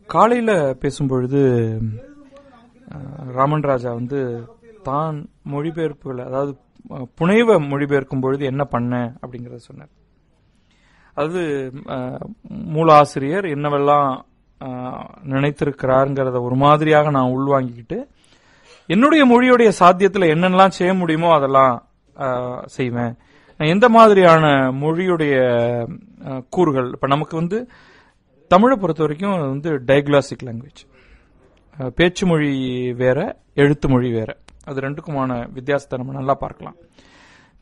காலையில பேசும்பொழுது ராமன் ராஜா வந்து தான் மொழிபெயர்ப்புகள், அதாவது புனைவ மொழிபெயர்க்கும் பொழுது என்ன பண்ண அப்படிங்கறத சொன்னார். அது மூலாசிரியர் என்னவெல்லாம் நினைத்திருக்கிறாருங்கிறத ஒரு மாதிரியாக நான் உள்வாங்கிக்கிட்டு என்னுடைய மொழியுடைய சாத்தியத்தில் என்னென்னலாம் செய்ய முடியுமோ அதெல்லாம் செய்வேன். எந்த மாதிரியான மொழியுடைய கூறுகள், இப்ப நமக்கு வந்து தமிழை பொறுத்த வரைக்கும் வந்து டயக்லாசிக் லாங்குவேஜ், பேச்சு மொழி வேற, எழுத்து மொழி வேற. அது ரெண்டுக்குமான வித்தியாசத்தை நம்ம நல்லா பார்க்கலாம்.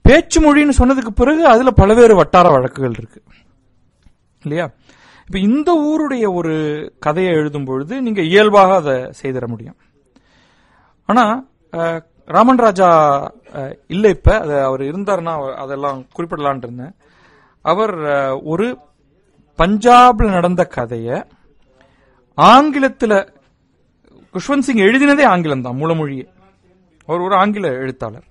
பேச்சு மொழின்னு சொன்னதுக்கு பிறகு அதுல பல்வேறு வட்டார வழக்குகள் இருக்கு இல்லையா? இப்ப இந்த ஊருடைய ஒரு கதையை எழுதும் பொழுது நீங்க இயல்பாக அதை செய்திட முடியும். ஆனா ராமன் ராஜா இல்ல, இப்ப அவர் இருந்தாருன்னா அதெல்லாம் குறிப்பிடலான் இருந்தேன். அவர் ஒரு பஞ்சாப்ல நடந்த கதைய ஆங்கிலத்தில், குஷ்வந்த் சிங் எழுதினதே ஆங்கிலம் தான், மூலமொழியே. அவர் ஒரு ஆங்கில எழுத்தாளர்.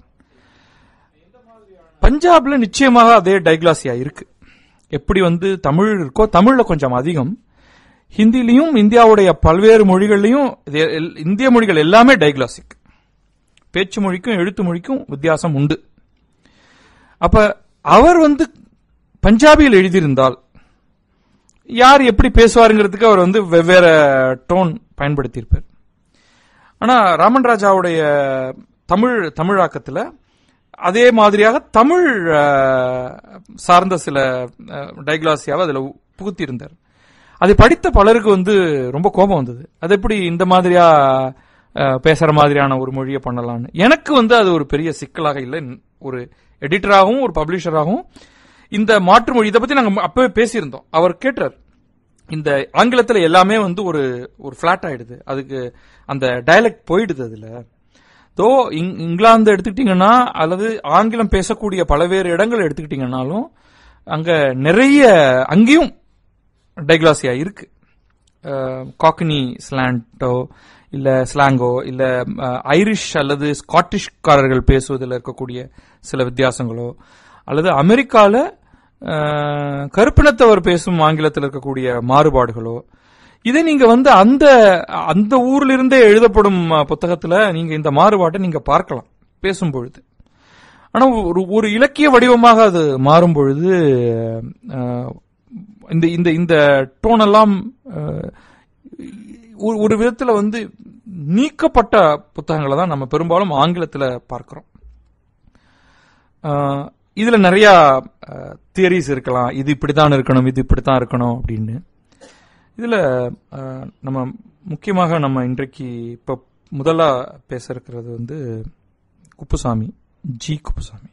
பஞ்சாப்ல நிச்சயமாக அதே டைக்லாசியா இருக்கு. எப்படி வந்து தமிழ் இருக்கோ, தமிழ்ல கொஞ்சம் அதிகம். ஹிந்திலையும் இந்தியாவுடைய பல்வேறு மொழிகள்லையும் இந்திய மொழிகள் எல்லாமே டைக்லாசிக். பேச்சு மொழிக்கும் எழுத்து மொழிக்கும் வித்தியாசம் உண்டு. அப்ப அவர் வந்து பஞ்சாபியில் எழுதியிருந்தால் யார் எப்படி பேசுவாருங்கிறதுக்கு அவர் வந்து வெவ்வேறு டோன் பயன்படுத்தியிருப்பார். ஆனா ராமன் ராஜாவுடைய தமிழாக்கத்தில் அதே மாதிரியாக தமிழ் சார்ந்த சில டைக்லாசியாவை அதுல புகுத்தி இருந்தார். அதை படித்த பலருக்கு வந்து ரொம்ப கோபம் வந்தது. அது எப்படி இந்த மாதிரியா பேசுற மாதிரியான ஒரு மொழியை பண்ணலான்னு. எனக்கு வந்து அது ஒரு பெரிய சிக்கலாக இல்லை. ஒரு எடிட்டராகவும் ஒரு பப்ளிஷராகவும் இந்த மாற்று மொழி, இதை பத்தி நாங்க அப்பவே பேசியிருந்தோம். அவர் கேட்டார், இந்த ஆங்கிலத்தில் எல்லாமே வந்து ஒரு பிளாட் ஆயிடுது, அதுக்கு அந்த டயலெக்ட் போயிடுது. அதுல தோ இங்கிலாந்து எடுத்துக்கிட்டீங்கன்னா அல்லது ஆங்கிலம் பேசக்கூடிய பல்வேறு இடங்கள் எடுத்துக்கிட்டீங்கன்னாலும் அங்க நிறைய அங்கேயும் டைக்லாசியா இருக்கு. காக்னி ஸ்லாண்டோ இல்ல ஸ்லாங்கோ இல்ல ஐரிஷ் அல்லது ஸ்காட்டிஷ்காரர்கள் பேசுவதில் இருக்கக்கூடிய சில வித்தியாசங்களோ அல்லது அமெரிக்கால கருப்பினத்தவர் பேசும் ஆங்கிலத்தில் இருக்கக்கூடிய மாறுபாடுகளோ, இதை நீங்க வந்து அந்த ஊர்ல இருந்தே எழுதப்படும் புத்தகத்துல நீங்க இந்த மாறுபாட்டை நீங்க பார்க்கலாம் பேசும் பொழுது. ஆனா ஒரு இலக்கிய வடிவமாக அது மாறும் பொழுது இந்த டோன் எல்லாம் ஒரு விதத்துல வந்து நீக்கப்பட்ட புத்தகங்களை தான் நம்ம பெரும்பாலும் ஆங்கிலத்துல பார்க்கிறோம். இதுல நிறைய தியரிஸ் இருக்கலாம், இது இப்படித்தான் இருக்கணும், இது இப்படித்தான் இருக்கணும் அப்படின்னு. இதுல நம்ம முக்கியமாக நம்ம இன்றைக்கு இப்ப முதல்ல பேச இருக்கிறது வந்து குப்புசாமி, ஜி குப்புசாமி.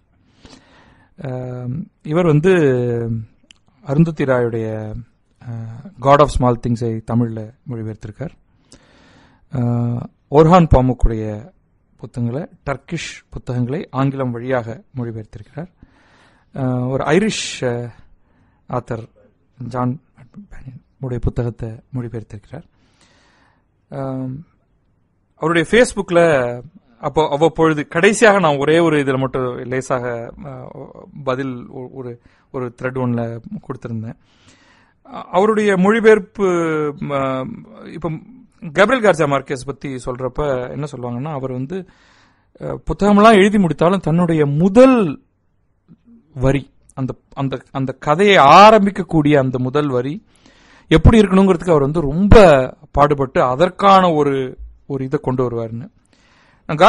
இவர் வந்து அருந்ததி ராயுடைய காட் ஆஃப் ஸ்மால் திங்ஸை தமிழ்ல மொழிபெயர்த்திருக்கார். ஓர்ஹான் பாமுக்குடைய புத்தகங்களை, டர்க்கிஷ் புத்தகங்களை ஆங்கிலம் வழியாக மொழிபெயர்த்திருக்கிறார். ஒரு ஐரிஷ் ஆத்தர் ஜான் உடைய புத்தகத்தை மொழிபெயர்த்திருக்கிறார். அவருடைய ஃபேஸ்புக்ல அவ்வப்பொழுது கடைசியாக நான் ஒரே ஒரு இதுல மட்டும் லேசாக பதில் ஒரு த்ரெட் ஒன்ல கொடுத்திருந்தேன். அவருடைய மொழிபெயர்ப்பு இப்ப கேப்ரியல் கார்சியா மார்கேஸ் பத்தி சொல்றப்ப என்ன சொல்லுவாங்கன்னா, அவர் வந்து புத்தகமெல்லாம் எழுதி முடித்தாலும் தன்னுடைய முதல் வரி, அந்த கதையை ஆரம்பிக்கக்கூடிய அந்த முதல் வரி எப்படி இருக்கணுங்கிறதுக்கு அவர் வந்து ரொம்ப பாடுபட்டு அதற்கான ஒரு இதை கொண்டு வருவாருன்னு. நான்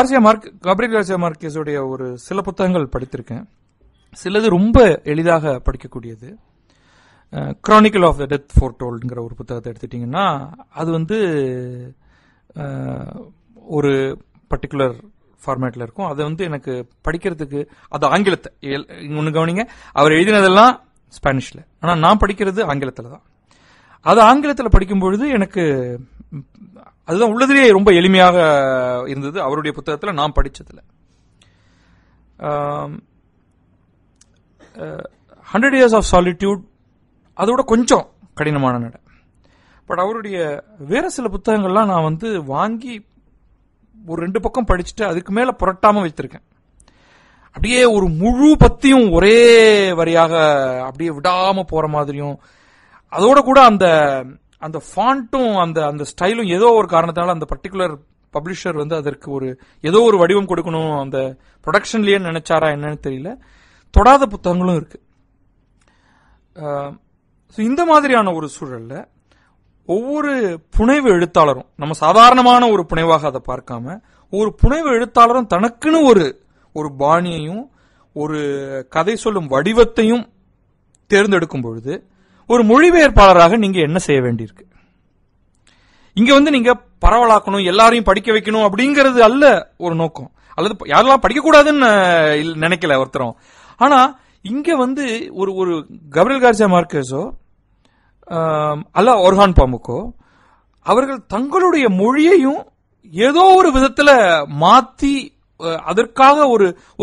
கேப்ரியல் கார்சியா மார்கேஸுடைய ஒரு சில புத்தகங்கள் படித்திருக்கேன். சிலது ரொம்ப எளிதாக படிக்கக்கூடியது. கிரானிக்கல் ஆஃப் த டெத் ஃபோர்டோல்டுங்கிற ஒரு புத்தகத்தை எடுத்துட்டீங்கன்னா அது வந்து ஒரு பர்டிகுலர் ஃபார்மேட்ல இருக்கும். அதை வந்து எனக்கு படிக்கிறதுக்கு, அது ஆங்கிலத்தை ஒன்று கவனிங்க, அவர் எழுதினதெல்லாம் ஸ்பானிஷ்ல, ஆனா நான் படிக்கிறது ஆங்கிலத்துல தான். அது ஆங்கிலத்தில் படிக்கும் பொழுது எனக்கு அதுதான் உள்ளதிலேயே ரொம்ப எளிமையாக இருந்தது அவருடைய புத்தகத்துல நான் படிச்சதுல. 100 Years of Solitude அதோட கொஞ்சம் கடினமான நட. பட் அவருடைய வேற சில புத்தகங்கள்லாம் நான் வந்து வாங்கி ஒரு 2 பக்கம் படிச்சுட்டு அதுக்கு மேல புரட்டாம வைத்திருக்கேன். அப்படியே ஒரு முழு பத்தியும் ஒரே வரியாக அப்படியே விடாம போற மாதிரியும், அதோட கூட அந்த ஃபாண்ட்டும் அந்த ஸ்டைலும் ஏதோ ஒரு காரணத்தால அந்த பர்டிகுலர் பப்ளிஷர் வந்து அதற்கு ஏதோ ஒரு வடிவம் கொடுக்கணும் அந்த ப்ரொடக்ஷன்லயே நினைச்சாரா என்னன்னு தெரியல. தொடாத புத்தகங்களும் இருக்கு. இந்த மாதிரியான ஒரு சூழல்ல ஒவ்வொரு புனைவு எழுத்தாளரும் நம்ம சாதாரணமான ஒரு புனைவாக அதை பார்க்காம ஒரு புனைவு எழுத்தாளரும் தனக்குன்னு ஒரு பாணியையும் ஒரு கதை சொல்லும் வடிவத்தையும் தேர்ந்தெடுக்கும் பொழுது ஒரு மொழிபெயர்ப்பாளராக நீங்க என்ன செய்ய வேண்டியிருக்கு? இங்க வந்து நீங்க பரவலாக்கணும், எல்லாரையும் படிக்க வைக்கணும் அப்படிங்கிறது அல்ல ஒரு நோக்கம், அல்லது யாரெல்லாம் படிக்கக்கூடாதுன்னு நினைக்கல ஒருத்தரும். ஆனா இங்க வந்து ஒரு கப்ரியல் கார்சியா மார்க்கெஸோ அல்ல ஒர்ஹான் பாமுக்கோ அவர்கள் தங்களுடைய மொழியையும் ஏதோ ஒரு விதத்துல மாத்தி அதற்காக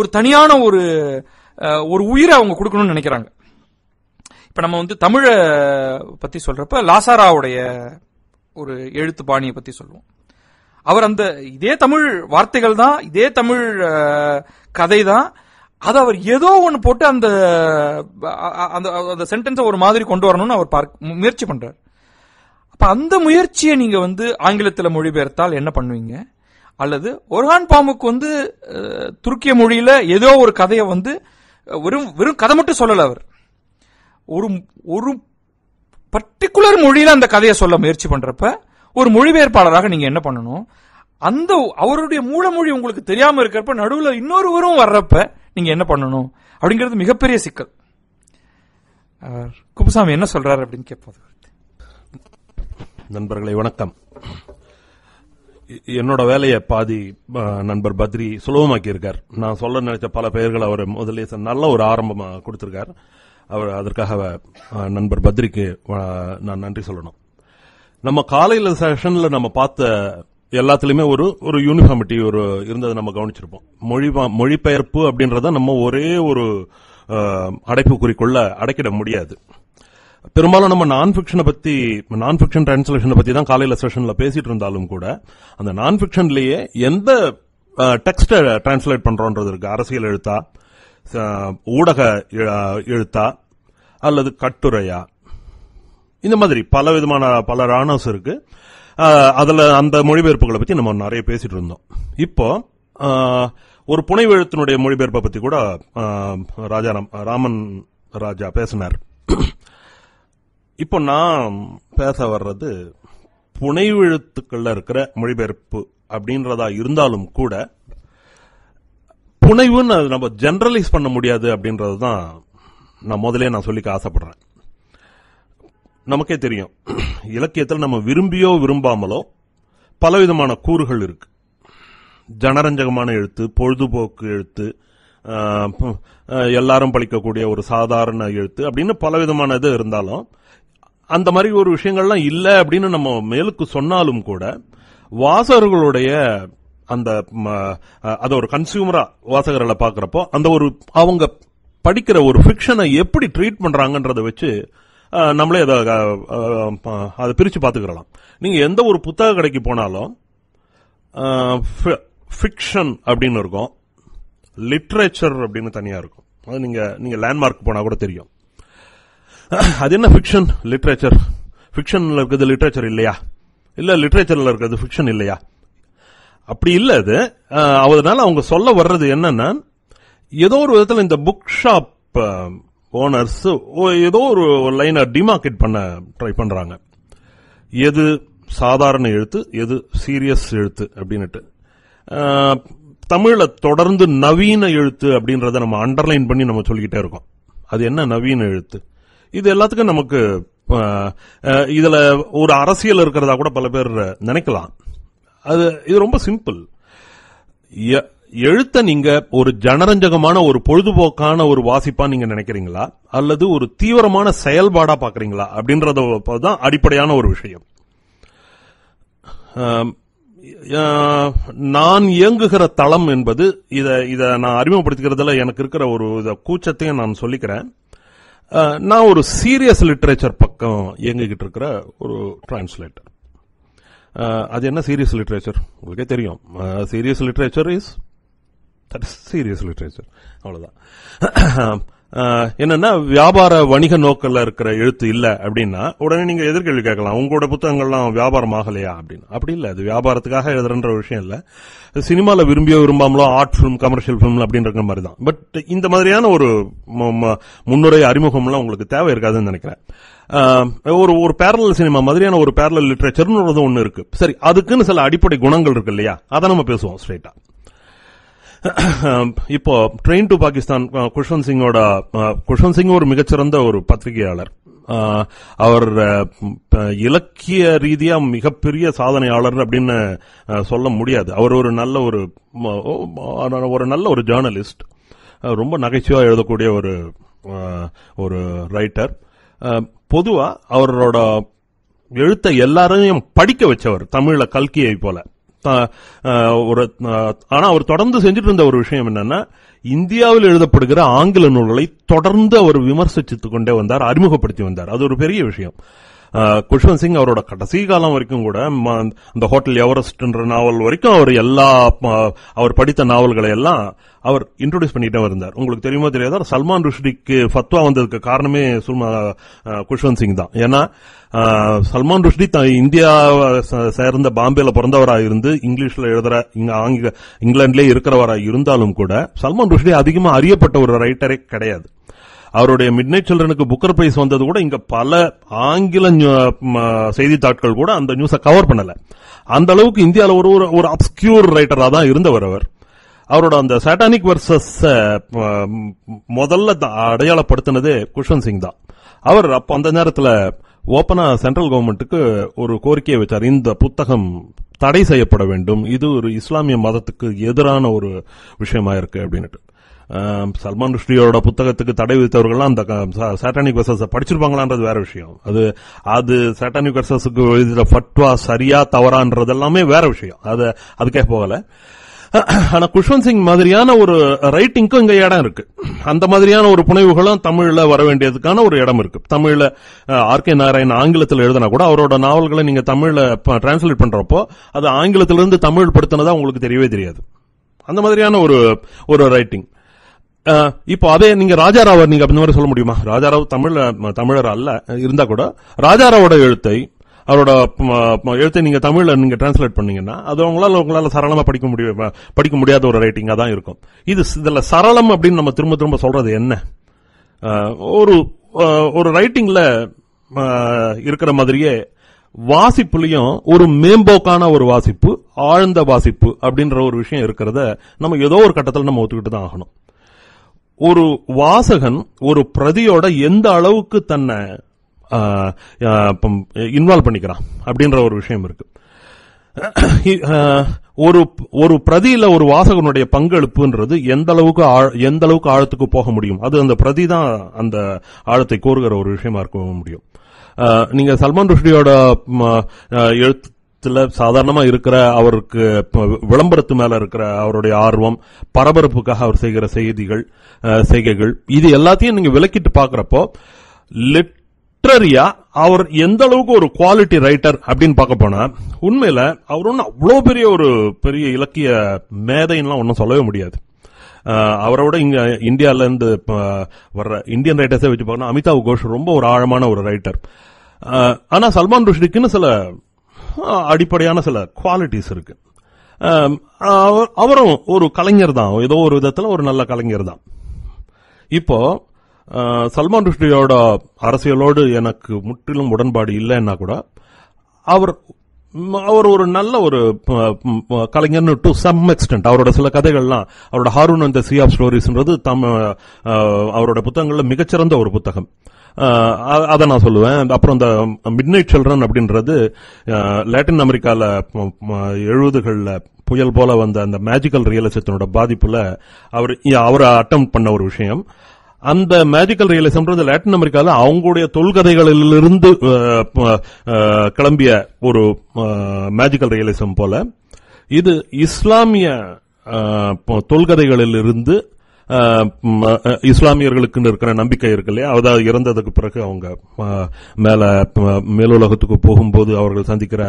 ஒரு தனியான ஒரு உயிரை அவங்க கொடுக்கணும்னு நினைக்கிறாங்க. இப்ப நம்ம வந்து தமிழ பத்தி சொல்றப்ப லாசாராவுடைய ஒரு எழுத்து பாணியை பத்தி சொல்லுவோம். அவர் இதே தமிழ் வார்த்தைகள் தான், இதே தமிழ் கதை தான், அது அவர் ஏதோ ஒன்னு போட்டு அந்த சென்டென்ஸை ஒரு மாதிரி கொண்டு வரணும்னு அவர் முயற்சி பண்றார். அப்ப அந்த முயற்சியை நீங்க வந்து ஆங்கிலத்தில் மொழிபெயர்த்தால் என்ன பண்ணுவீங்க? அல்லது ஒர்ஹான் பாமுக் வந்து துருக்கிய மொழியில ஏதோ ஒரு கதையை வந்து வெறும் கதை மட்டும் சொல்லல, அவர் ஒரு பர்டிகுலர் மொழியில அந்த கதையை சொல்ல முயற்சி பண்றப்ப ஒரு மொழிபெயர்ப்பாளராக நீங்க என்ன பண்ணணும்? அவருடைய மூலமொழி உங்களுக்கு தெரியாம இருக்கிறப்ப நடுவுல இன்னொருவரும் வர்றப்ப நீங்க என்ன பண்ணணும் அப்படிங்கிறது மிகப்பெரிய சிக்கல். குப்புசாமி என்ன சொல்றாரு அப்படின்னு கேட்போம். நண்பர்களை வணக்கம். என்னோட வேலையை பாதி நண்பர் பத்ரி சுலபமாக்கி இருக்கார். நான் சொல்ல நினைச்ச பல பெயர்கள் அவர் முதல்ல நல்ல ஒரு ஆரம்பமா கொடுத்திருக்கார். அவர் அதற்காக நண்பர் பத்ரிக்கு நான் நன்றி சொல்லணும். நம்ம காலையில செஷன்ல நம்ம பார்த்த எல்லாத்துலயுமே ஒரு யூனிஃபார்மிட்டி இருந்ததை நம்ம கவனிச்சிருப்போம். மொழிபெயர்ப்பு அப்படின்றத நம்ம ஒரே ஒரு அடைப்புக்குறிக்குள்ள அடைக்கிட முடியாது. பெரும்பாலும் நம்ம நான் ஃபிக்ஷன் டிரான்ஸ்லேஷனை பத்தி தான் காலையில செஷன்ல பேசிட்டு இருந்தாலும் கூட அந்த நான் ஃபிக்ஷன்லயே எந்த டெக்ஸ்ட டிரான்ஸ்லேட் பண்றோன்றது இருக்கு. அரசியல் எழுத்தா, ஊடக எழுத்தா, அல்லது கட்டுரையா, இந்த மாதிரி பல விதமான பல ராணாஸ் இருக்கு. அதுல அந்த மொழிபெயர்ப்புகளை பத்தி நம்ம நிறைய பேசிட்டு இருந்தோம். இப்போ ஒரு புனைவு எழுத்தினுடைய மொழிபெயர்ப்பை பத்தி கூட ராமன் ராஜா பேசினார். இப்போ நான் பேச வர்றது புனைவு எழுத்துக்கள்ல இருக்கிற மொழிபெயர்ப்பு அப்படின்றதா இருந்தாலும் கூட புனைவுன்னு நம்ம ஜெனரலைஸ் பண்ண முடியாது அப்படின்றதுதான் நான் முதலே சொல்லிக்க ஆசைப்படுறேன். நமக்கே தெரியும், இலக்கியத்தில் நம்ம விரும்பியோ விரும்பாமலோ பலவிதமான கூறுகள் இருக்கு. ஜனரஞ்சகமான எழுத்து, பொழுதுபோக்கு எழுத்து, எல்லாரும் படிக்கக்கூடிய ஒரு சாதாரண எழுத்து அப்படின்னு பலவிதமான இது இருந்தாலும் அந்த மாதிரி ஒரு விஷயங்கள்லாம் இல்ல அப்படின்னு நம்ம மேலுக்கு சொன்னாலும் கூட வாசகர்களுடைய அத ஒரு கன்சியூமரா வாசகர்களை பாக்குறப்போ அந்த அவங்க படிக்கிற ஒரு ஃபிக்ஷனை எப்படி ட்ரீட் பண்றாங்கன்றத வச்சு நம்மளே அதை பிரிச்சு பாத்துக்கலாம். நீங்க எந்த ஒரு புத்தக கடைக்கு போனாலும் ஃபிக்ஷன் அப்படின்னு இருக்கும், லிட்ரேச்சர் அப்படின்னு தனியா இருக்கும். அது நீங்க லேண்ட்மார்க் போனா கூட தெரியும். அது என்ன ஃபிக்ஷன், லிட்ரேச்சர்? ஃபிக்ஷன்ல இருக்கிறது லிட்ரேச்சர் இல்லையா? இல்ல லிட்ரேச்சர்ல இருக்கிறது ஃபிக்ஷன் இல்லையா? அப்படி இல்ல. அது அதனால அவங்க சொல்ல வர்றது என்னன்னா, ஏதோ ஒரு விதத்துல இந்த புக் ஷாப் ஓனர்ஸ் ஏதோ ஒரு லைனை டிமார்க்கெட் பண்ண ட்ரை பண்றாங்க. எது சாதாரண எழுத்து, எது சீரியஸ் எழுத்து அப்படின்னுட்டு. தமிழ்ல தொடர்ந்து நவீன எழுத்து அப்படின்றத நம்ம அண்டர்லைன் பண்ணி நம்ம சொல்லிக்கிட்டே இருக்கோம். அது என்ன நவீன எழுத்து? இது எல்லாத்துக்கும் நமக்கு இதுல ஒரு அரசியல் இருக்கிறதா கூட பல பேர் நினைக்கலாம். இது ரொம்ப சிம்பிள். எழுத்த நீங்க ஒரு ஜனரஞ்சகமான ஒரு பொழுதுபோக்கான ஒரு வாசிப்பா நீங்க நினைக்கிறீங்களா, அல்லது ஒரு தீவிரமான செயல்பாடா பாக்குறீங்களா அப்படின்றதான் அடிப்படையான ஒரு விஷயம். நான் இயங்குகிற தளம் என்பது இத நான் அறிமுகப்படுத்திக்கிறதுல எனக்கு இருக்கிற ஒரு கூச்சத்தையும் நான் சொல்லிக்கிறேன். நான் ஒரு சீரியஸ் லிட்டரேச்சர் பக்கம் இயங்கிக்கிட்டு இருக்கிற ஒரு டிரான்ஸ்லேட்டர். அது என்ன சீரியஸ் லிட்டரேச்சர்? உங்களுக்கே தெரியும். Serious literature is serious literature, அவ்வளவுதான். என்னன்னா வியாபார வணிக நோக்கில் இருக்கிற எழுத்து இல்ல அப்படின்னா உடனே நீங்க எதிர்கேள்வி கேட்கலாம், உங்களோட புத்தகங்கள்லாம் வியாபாரம் ஆகலையா அப்படின்னு. அப்படி இல்ல, அது வியாபாரத்துக்காக எழுதுறன்ற விஷயம் இல்ல. சினிமால விரும்பியோ விரும்பாமலோ ஆர்ட் பிலிம், கமர்ஷியல் பிலிம் அப்படின்ற மாதிரி தான். பட் இந்த மாதிரியான ஒரு முன்னுரை அறிமுகம்லாம் உங்களுக்கு தேவை இருக்காதுன்னு நினைக்கிறேன். ஒரு பேரலல் சினிமா மாதிரியான ஒரு பேரலல் லிட்டரேச்சர்னு ஒன்னு இருக்கு. சரி, அதுக்குன்னு சில அடிப்படை குணங்கள் இருக்கு இல்லையா, அதை நம்ம பேசுவோம் ஸ்ட்ரைட்டா. இப்போ ட்ரெயின் டு பாகிஸ்தான் குஷ்வந்த் சிங் ஒரு மிகச்சிறந்த ஒரு பத்திரிகையாளர். அவர் இலக்கிய ரீதியா மிகப்பெரிய சாதனையாளர் அப்படின்னு சொல்ல முடியாது. அவர் ஒரு நல்ல ஒரு ஜேர்னலிஸ்ட், ரொம்ப நகைச்சுவா எழுதக்கூடிய ஒரு ரைட்டர். பொதுவா அவரோட எழுத்தை எல்லாரையும் படிக்க வச்சவர், தமிழ்ல கல்கியை போல. ஆனா அவர் தொடர்ந்து செஞ்சுட்டு இருந்த ஒரு விஷயம் என்னன்னா, இந்தியாவில் எழுதப்படுகிற ஆங்கில நூல்களை தொடர்ந்து அவர் விமர்சித்துக் கொண்டே வந்தார், அறிமுகப்படுத்தி வந்தார். அது ஒரு பெரிய விஷயம். குஷ்வந்த் சிங் அவரோட கடைசி காலம் வரைக்கும் கூட அந்த ஹோட்டல் எவரெஸ்ட் நாவல் வரைக்கும் அவர் படித்த நாவல்களை எல்லாம் அவர் இன்ட்ரோடியூஸ் பண்ணிட்டே இருந்தார். உங்களுக்கு தெரியுமா தெரியாதா, சல்மான் ருஷ்டிக்கு ஃபத்வா வந்ததுக்கு காரணமே குஷ்வந்த் சிங் தான். ஏன்னா சல்மான் ருஷ்டி இந்தியா சேர்ந்த பாம்பேல பிறந்தவராக இருந்து இங்கிலீஷ்ல எழுதுற இங்கிலாந்துலேயே இருக்கிறவராக இருந்தாலும் கூட சல்மான் ருஷ்டி அதிகமா அறியப்பட்ட ஒரு ரைட்டரே கிடையாது. அவருடைய மிட் நைட் சில்ட்ரனுக்கு புக்கர் பிரைஸ் வந்தது கூட இங்க பல ஆங்கில செய்தித்தாட்கள் கூட அந்த நியூஸை கவர் பண்ணல. அந்த அளவுக்கு இந்தியாவில் ஒரு அப்ஸ்கியூர் ரைட்டரா தான் இருந்தவர் அவர். அவரோட அந்த சாட்டானிக் வெர்சஸ் முதல்ல அடையாளப்படுத்தினதே குஷ்வந்த் சிங் தான். அவர் அப்ப அந்த நேரத்தில் ஓப்பனா சென்ட்ரல் கவர்மெண்ட்டுக்கு ஒரு கோரிக்கையை வச்சார், இந்த புத்தகம் தடை செய்யப்பட வேண்டும், இது ஒரு இஸ்லாமிய மதத்துக்கு எதிரான ஒரு விஷயமா இருக்கு அப்படின்ட்டு. சல்மான் ருஷ்டியோட புத்தகத்துக்கு தடை விதித்தவர்கள்லாம் அந்த சாட்டானிக் வெர்சஸ் படிச்சிருப்பாங்களான்றது வேற விஷயம். அது சாட்டானிக் வெர்சஸுக்கு எழுதின ஃபட்வா சரியா தவறான்றது எல்லாமே வேற விஷயம், அதுக்கே போகல. ஆனா குஷ்வந்த் சிங் மாதிரியான ஒரு ரைட்டிங்க்கும் இங்க இடம் இருக்கு. அந்த மாதிரியான ஒரு புனைவுகளும் தமிழ்ல வர வேண்டியதுக்கான ஒரு இடம் இருக்கு. தமிழ்ல ஆர்.கே. நாராயண் ஆங்கிலத்தில் எழுதினா கூட அவரோட நாவல்களை நீங்க தமிழ்ல டிரான்ஸ்லேட் பண்றப்போ அது ஆங்கிலத்திலிருந்து தமிழ் படுத்தினதா உங்களுக்கு தெரியவே தெரியாது. அந்த மாதிரியான ஒரு ரைட்டிங். இப்போ அதே நீங்க ராஜாராவ நீங்க அந்த மாதிரி சொல்ல முடியுமா? ராஜாராவ் தமிழர் அல்ல இருந்தா கூட ராஜாராவோட அவரோட எழுத்தை நீங்க தமிழ்ல நீங்க டிரான்ஸ்லேட் பண்ணீங்கன்னா அது உங்களால சரளமா படிக்க முடியாத ஒரு ரைட்டிங்கா தான் இருக்கும். இதுல சரளம் அப்படின்னு நம்ம திரும்ப திரும்ப சொல்றது என்ன? ஒரு ரைட்டிங்ல இருக்கிற மாதிரியே வாசிப்புலயும் ஒரு மேம்போக்கான ஒரு வாசிப்பு, ஆழ்ந்த வாசிப்பு அப்படின்ற ஒரு விஷயம் இருக்கிறத நம்ம ஏதோ ஒரு கட்டத்தில் நம்ம ஒத்துக்கிட்டு தான் ஆகணும். ஒரு வாசகன் ஒரு பிரதியோட எந்த அளவுக்கு தன்னை இன்வால்வ் பண்ணிக்கிறான் அப்படின்ற ஒரு விஷயம் இருக்கு. ஒரு பிரதியில ஒரு வாசகனுடைய பங்களிப்புன்றது எந்த அளவுக்கு ஆழத்துக்கு போக முடியும், அது அந்த பிரதி தான் அந்த ஆழத்தை கோருகிற ஒரு விஷயமா இருக்க முடியும். நீங்க சல்மான் ருஷ்டியோட எழுத்துல சாதாரணமா இருக்கிற அவருக்கு விளம்பரத்து மேல இருக்கிற அவருடைய ஆர்வம், பரபரப்புக்காக அவர் செய்கிற செய்கைகள் இது எல்லாத்தையும் நீங்க விலக்கிட்டு பாக்குறப்போ லிட்டரரியா அவர் எந்த அளவுக்கு ஒரு குவாலிட்டி ரைட்டர் அப்படின்னு பார்க்க போனா உண்மையில அவர் ஒன்னும் அவ்வளவு பெரிய இலக்கிய மேதைன்னுலாம் ஒன்னும் சொல்லவே முடியாது. அவரோட இங்க இந்தியால இருந்து வர்ற இந்தியன் ரைட்டர்ஸே வச்சு பார்த்தா அமிதாப் கோஷ் ரொம்ப ஒரு ஆழமான ஒரு ரைட்டர். ஆனா சல்மான் ருஷ்டிக்குன்னு சில அடிப்படையான சில குவாலிட்டிஸ் இருக்கு. அவரும் ஒரு கலைஞர் தான், ஏதோ ஒரு விதத்துல ஒரு நல்ல கலைஞர் தான். இப்போ சல்மான் ருஷ்டியோட அரசியலோடு எனக்கு முற்றிலும் உடன்பாடு இல்லைன்னா கூட அவர் ஒரு நல்ல ஒரு கலைஞர் டு சம் எக்ஸ்டென்ட். அவரோட சில கதைகள்லாம், அவரோட Haroun and the sea of ஸ்டோரிஸ்ன்றது அவரோட புத்தகங்கள்ல மிகச்சிறந்த ஒரு புத்தகம், அதை நான் சொல்லுவேன். அப்புறம் இந்த மிட் நைட் சில்ட்ரன் அப்படின்றது லாட்டின் அமெரிக்கால 70களில் புயல் போல வந்த அந்த மேஜிக்கல் ரியலிசத்தினோட பாதிப்புல அவர் அட்டெம்ப்ட் பண்ண ஒரு விஷயம். அந்த மேஜிக்கல் ரியலிசம்ன்றது லாட்டின் அமெரிக்கால அவங்களுடைய தொல்கதைகளிலிருந்து கிளம்பிய ஒரு மேஜிக்கல் ரியலிசம் போல இது இஸ்லாமிய தொல்கதைகளிலிருந்து இஸ்லாமியர்களுக்கு இருக்கிற நம்பிக்கை இருக்கு இல்லையா, அதாவது இறந்ததுக்கு பிறகு அவங்க மேலுலகத்துக்கு போகும்போது அவர்கள் சந்திக்கிற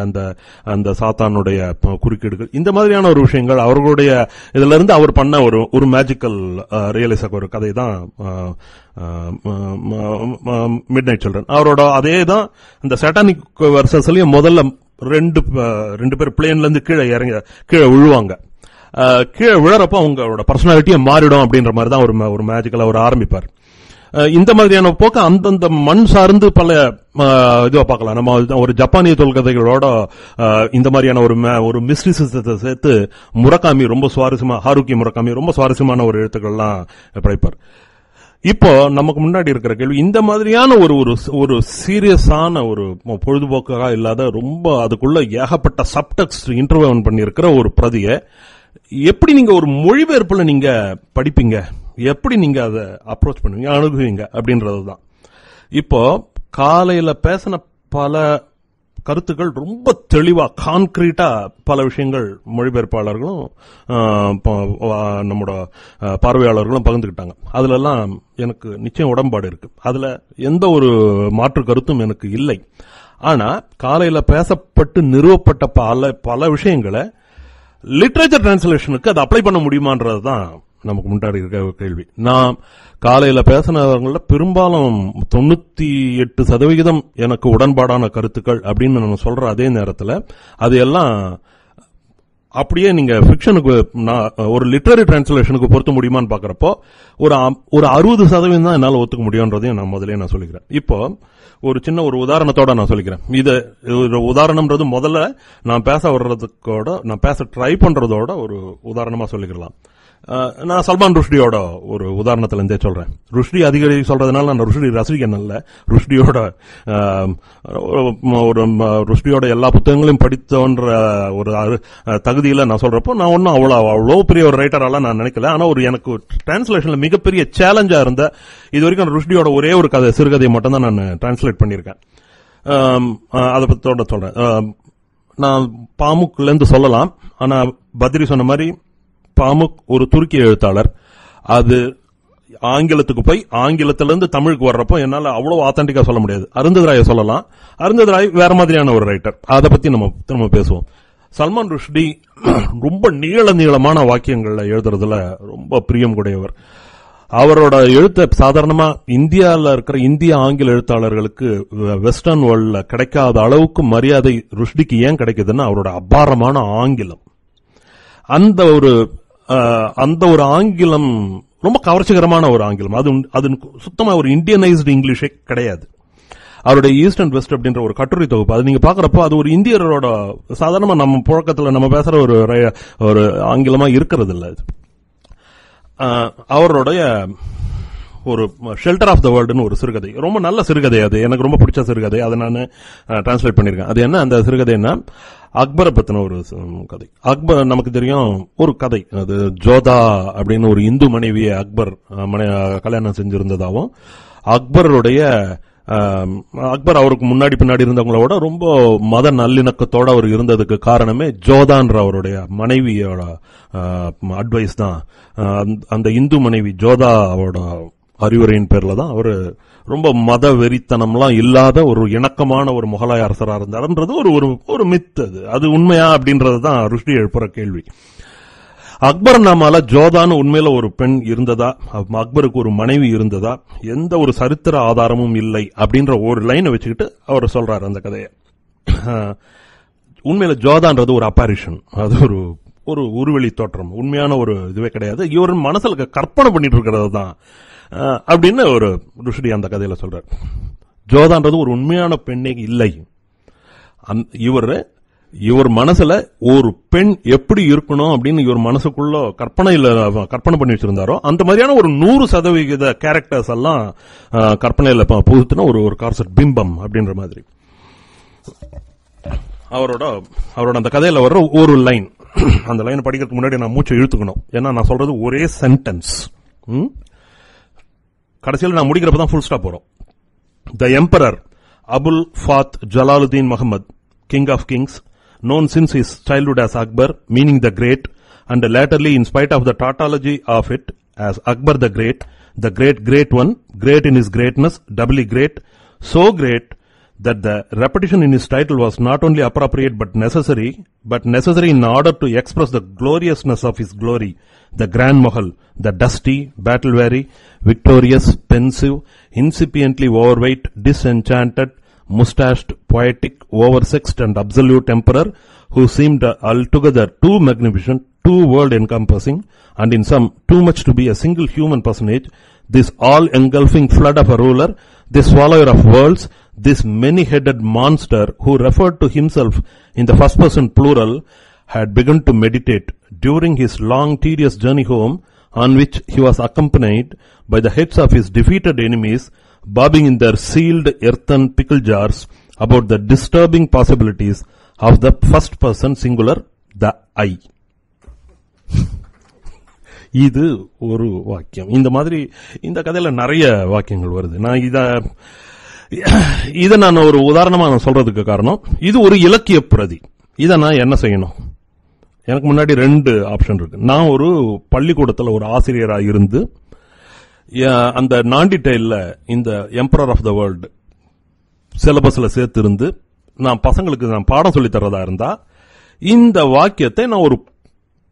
அந்த சாத்தானுடைய குறுக்கீடுகள், இந்த மாதிரியான ஒரு விஷயங்கள் அவர்களுடைய இதுல இருந்து அவர் பண்ண ஒரு மேஜிக்கல் ரியலிச ஒரு கதை தான் மிட் நைட் சில்ட்ரன். அவரோட அதே தான் இந்த சாட்டானிக் வெர்சஸ்லயும் முதல்ல ரெண்டு பேர் பிளேன்ல இருந்து கீழே விழுவாங்க. கீழே விழறப்ப அவங்களோட பர்சனாலிட்டியை மாறிடும் அப்படின்ற மாதிரி தான் ஒரு மேஜிக்கலா அவர் ஆரம்பிப்பார். இந்த மாதிரியான போக்க அந்தந்த மண் சார்ந்து பல இதுவா பார்க்கலாம். நம்ம ஒரு ஜப்பானிய தொல்கதைகளோட இந்த மாதிரியான ஒரு மிஸ்டிசிசத்தை சேர்த்து முரகாமி ரொம்ப சுவாரஸ்யமா, ஹாருகி முரகாமி ரொம்ப சுவாரஸ்யமான ஒரு எழுத்துக்கள்லாம் படைப்பார். இப்போ நமக்கு முன்னாடி இருக்கிற கேள்வி, இந்த மாதிரியான ஒரு சீரியஸான ஒரு பொழுதுபோக்காக இல்லாத ரொம்ப அதுக்குள்ள ஏகப்பட்ட சப்டெக்ஸ்ட் இன்டர்வென் பண்ணி இருக்கிற ஒரு பிரதியை எப்படி நீங்க ஒரு மொழிபெயர்ப்புல நீங்க படிப்பீங்க, எப்படி நீங்க அதை அப்ரோச் பண்ணுவீங்க, அணுகுவீங்க அப்படின்றதுதான். இப்போ காலையில பேசின பல கருத்துக்கள் ரொம்ப தெளிவா கான்கிரீட்டா பல விஷயங்கள் மொழிபெயர்ப்பாளர்களும் நம்மோட பார்வையாளர்களும் பகிர்ந்துக்கிட்டாங்க. அதுல எல்லாம் எனக்கு நிச்சயம் உடன்பாடு இருக்கு, அதுல எந்த ஒரு மாற்று கருத்தும் எனக்கு இல்லை. ஆனா காலையில பேசப்பட்டு நிறுவப்பட்ட பல விஷயங்களை லிட்ரேச்சர் டிரான்ஸ்லேஷனுக்கு அதை அப்ளை பண்ண முடியுமான்றதுதான் நமக்கு முன்னாடி இருக்க கேள்வி. நான் காலையில பேசினவங்கள பெரும்பாலும் 98% எனக்கு உடன்பாடான கருத்துக்கள் அப்படின்னு நான் சொல்ற அதே நேரத்தில் அது எல்லாம் அப்படியே நீங்க ஃபிக்ஷனுக்கு ஒரு லிட்டரரி டிரான்ஸ்லேஷனுக்கு பொருத்த முடியுமான்னு பாக்குறப்போ ஒரு 60% தான் என்னால ஒத்துக்க முடியும்ன்றதையும் நான் முதலே நான் சொல்லிக்கிறேன். இப்போ ஒரு சின்ன ஒரு உதாரணத்தோட நான் சொல்லிக்கிறேன். இது ஒரு உதாரணம்ன்றது முதல்ல நான் பேச ட்ரை பண்றதோட ஒரு உதாரணமா சொல்லிக்கலாம். நான் சல்மான் ருஷ்டியோட ஒரு உதாரணத்துல இருந்தே சொல்றேன். ருஷ்டி அதிகாரி சொல்றதுனால நான் ருஷ்டி ரசிகன் அல்ல. ருஷ்டியோட எல்லா புத்தகங்களையும் படித்தோன்ற ஒரு தகுதியில நான் சொல்றப்போ நான் ஒன்னும் அவ்வளோ பெரிய ஒரு ரைட்டரால நான் நினைக்கல. ஆனா எனக்கு டிரான்ஸ்லேஷன்ல மிகப்பெரிய சேலஞ்சா இருந்த இது வரைக்கும் ருஷ்டியோட ஒரே ஒரு சிறுகதையை மட்டும் தான் நான் டிரான்ஸ்லேட் பண்ணியிருக்கேன். அதை பத்தோட சொல்றேன். நான் பாமுக்ல இருந்து சொல்லலாம். ஆனா பத்ரி சொன்ன மாதிரி பாமுக் ஒரு துருக்கி எழுத்தாளர். அது ஆங்கிலத்துக்கு போய் ஆங்கிலத்திலிருந்து தமிழுக்கு வர்றப்போ என்னால அவ்வளவு ஆத்தென்டிக்கா சொல்ல முடியாது. அருந்ததராய சொல்லலாம். அருந்ததராய் வேற மாதிரியான ஒரு ரைட்டர். அதை பத்தி நம்ம பேசுவோம். சல்மான் ருஷ்டி ரொம்ப நீளமான வாக்கியங்கள்ல எழுதுறதுல ரொம்ப பிரியம் கூடியவர். அவரோட எழுத்த சாதாரணமா இந்தியாவில் இருக்கிற இந்திய ஆங்கில எழுத்தாளர்களுக்கு வெஸ்டர்ன் வேர்ல்ட்ல கிடைக்காத அளவுக்கு மரியாதை ருஷ்டிக்கு ஏன் கிடைக்குதுன்னா அவரோட அபாரமான ஆங்கிலம். அந்த ஒரு ஆங்கிலம் ரொம்ப கவர்ச்சிகரமான ஒரு ஆங்கிலம். அது சுத்தமா ஒரு இந்தியனைஸ்டு இங்கிலீஷே கிடையாது. அவருடைய ஈஸ்ட் அண்ட் வெஸ்ட் அப்படின்ற ஒரு கட்டுரை தொகுப்பு அது நீங்க பாக்குறப்போ அது ஒரு இந்தியரோட சாதாரணமா நம்ம புழக்கத்துல நம்ம பேசுற ஒரு ஆங்கிலமா இருக்கிறது இல்ல. அவருடைய ஒரு ஷெல்டர் ஆஃப் த வேர்ல்டுன்னு ஒரு சிறுகதை, ரொம்ப நல்ல சிறுகதை. அது எனக்கு ரொம்ப பிடிச்ச சிறுகதை. அதை நான் டிரான்ஸ்லேட் பண்ணிருக்கேன். அது என்ன அந்த சிறுகதை என்ன, அக்பரை பத்தின ஒரு கதை. அக்பர் நமக்கு தெரியும் ஒரு கதை. அது ஜோதா அப்படின்னு ஒரு இந்து மனைவியை அக்பர் கல்யாணம் செஞ்சிருந்ததாகவும் அக்பர் அவருக்கு பின்னாடி இருந்தவங்களோட ரொம்ப மத நல்லிணக்கத்தோட அவர் இருந்ததுக்கு காரணமே ஜோதான்ற அவருடைய மனைவியோட அட்வைஸ் தான். அந்த இந்து மனைவி ஜோதாவோட அறிவுரையின் பேர்ல தான் அவரு ரொம்ப மத வெறித்தனம்லாம் இல்லாத ஒரு இணக்கமான ஒரு முகலாய அரசரா இருந்தார்ன்றது ஒரு மித். அது உண்மையா அப்படின்றது தான் ருஷ்டி எழுப்புற கேள்வி. அக்பர் நாமால ஜோதான்னு உண்மையில ஒரு பெண் இருந்ததா, அக்பருக்கு ஒரு மனைவி இருந்ததா, எந்த ஒரு சரித்திர ஆதாரமும் இல்லை அப்படின்ற ஒரு லைனை வச்சுக்கிட்டு அவர் சொல்றாரு அந்த கதையை. உண்மையில ஜோதான்றது ஒரு அப்பாரிஷன், அது ஒரு உருவெளி தோற்றம், உண்மையான ஒரு இதுவே கிடையாது. இவர் மனசுல கற்பனை பண்ணிட்டு இருக்கிறது தான் அப்படின்னு ஒரு ருஷ்டி அந்த கதையில சொல்றார். ஜோதான்றது ஒரு உண்மையான பெண்ணே இல்லை. இவர் மனசுல ஒரு பெண் எப்படி இருக்கணும் அப்படின்னு இவர் மனசுக்குள்ள கற்பனை பண்ணி வச்சிருந்தாரோ அந்த மாதிரியான ஒரு 100% கேரக்டர்ஸ் எல்லாம் கற்பனையில புகுத்துனா ஒரு கான்செப்ட் பிம்பம் அப்படின்ற மாதிரி. அவரோட அந்த கதையில வர்ற ஒரு லைன், அந்த லைன் படிக்கிறதுக்கு முன்னாடி நான் மூச்சை இழுத்துக்கணும். ஏன்னா நான் சொல்றது ஒரே சென்டென்ஸ். கடைசியில் நான் முடிக்கிறப்ப தான் ஃபுல் ஸ்டாப் போறோம். The emperor Abul Fath Jalaluddin Muhammad, king of kings, known since his childhood as Akbar, meaning the great, and latterly in spite of the tautology of it as Akbar the great great one, great in his greatness, doubly great, so great that the repetition in his title was not only appropriate but necessary in order to express the gloriousness of his glory, the Grand Mughal, the dusty, battle-weary, victorious, pensive, incipiently overweight, disenchanted, mustached, poetic, oversexed and absolute emperor who seemed altogether too magnificent, too world-encompassing, and in some too much to be a single human personage, this all-engulfing flood of a ruler, this swallower of worlds, this many-headed monster who referred to himself in the first-person plural, had begun to meditate during his long tedious journey home, on which he was accompanied by the heads of his defeated enemies, bobbing in their sealed earthen pickle jars about the disturbing possibilities of the first-person singular, the I. இது ஒரு வாக்கியம். இந்த மாதிரி இந்த கதையில நிறைய வாக்கியங்கள் வருது. நான் இத நான் ஒரு உதாரணமா நான் சொல்றதுக்கு காரணம், இது ஒரு இலக்கிய பிரதி. இத நான் என்ன செய்யணும்? எனக்கு முன்னாடி 2 ஆப்ஷன் இருக்கு. நான் ஒரு பள்ளிக்கூடத்தில் ஒரு ஆசிரியராக இருந்து அந்த நாண்டிடைல இந்த எம்பரர் ஆஃப் த வேர்ல்டு சிலபஸ்ல சேர்த்து இருந்து நான் பசங்களுக்கு நான் பாடம் சொல்லி தரதா இருந்தா இந்த வாக்கியத்தை நான் ஒரு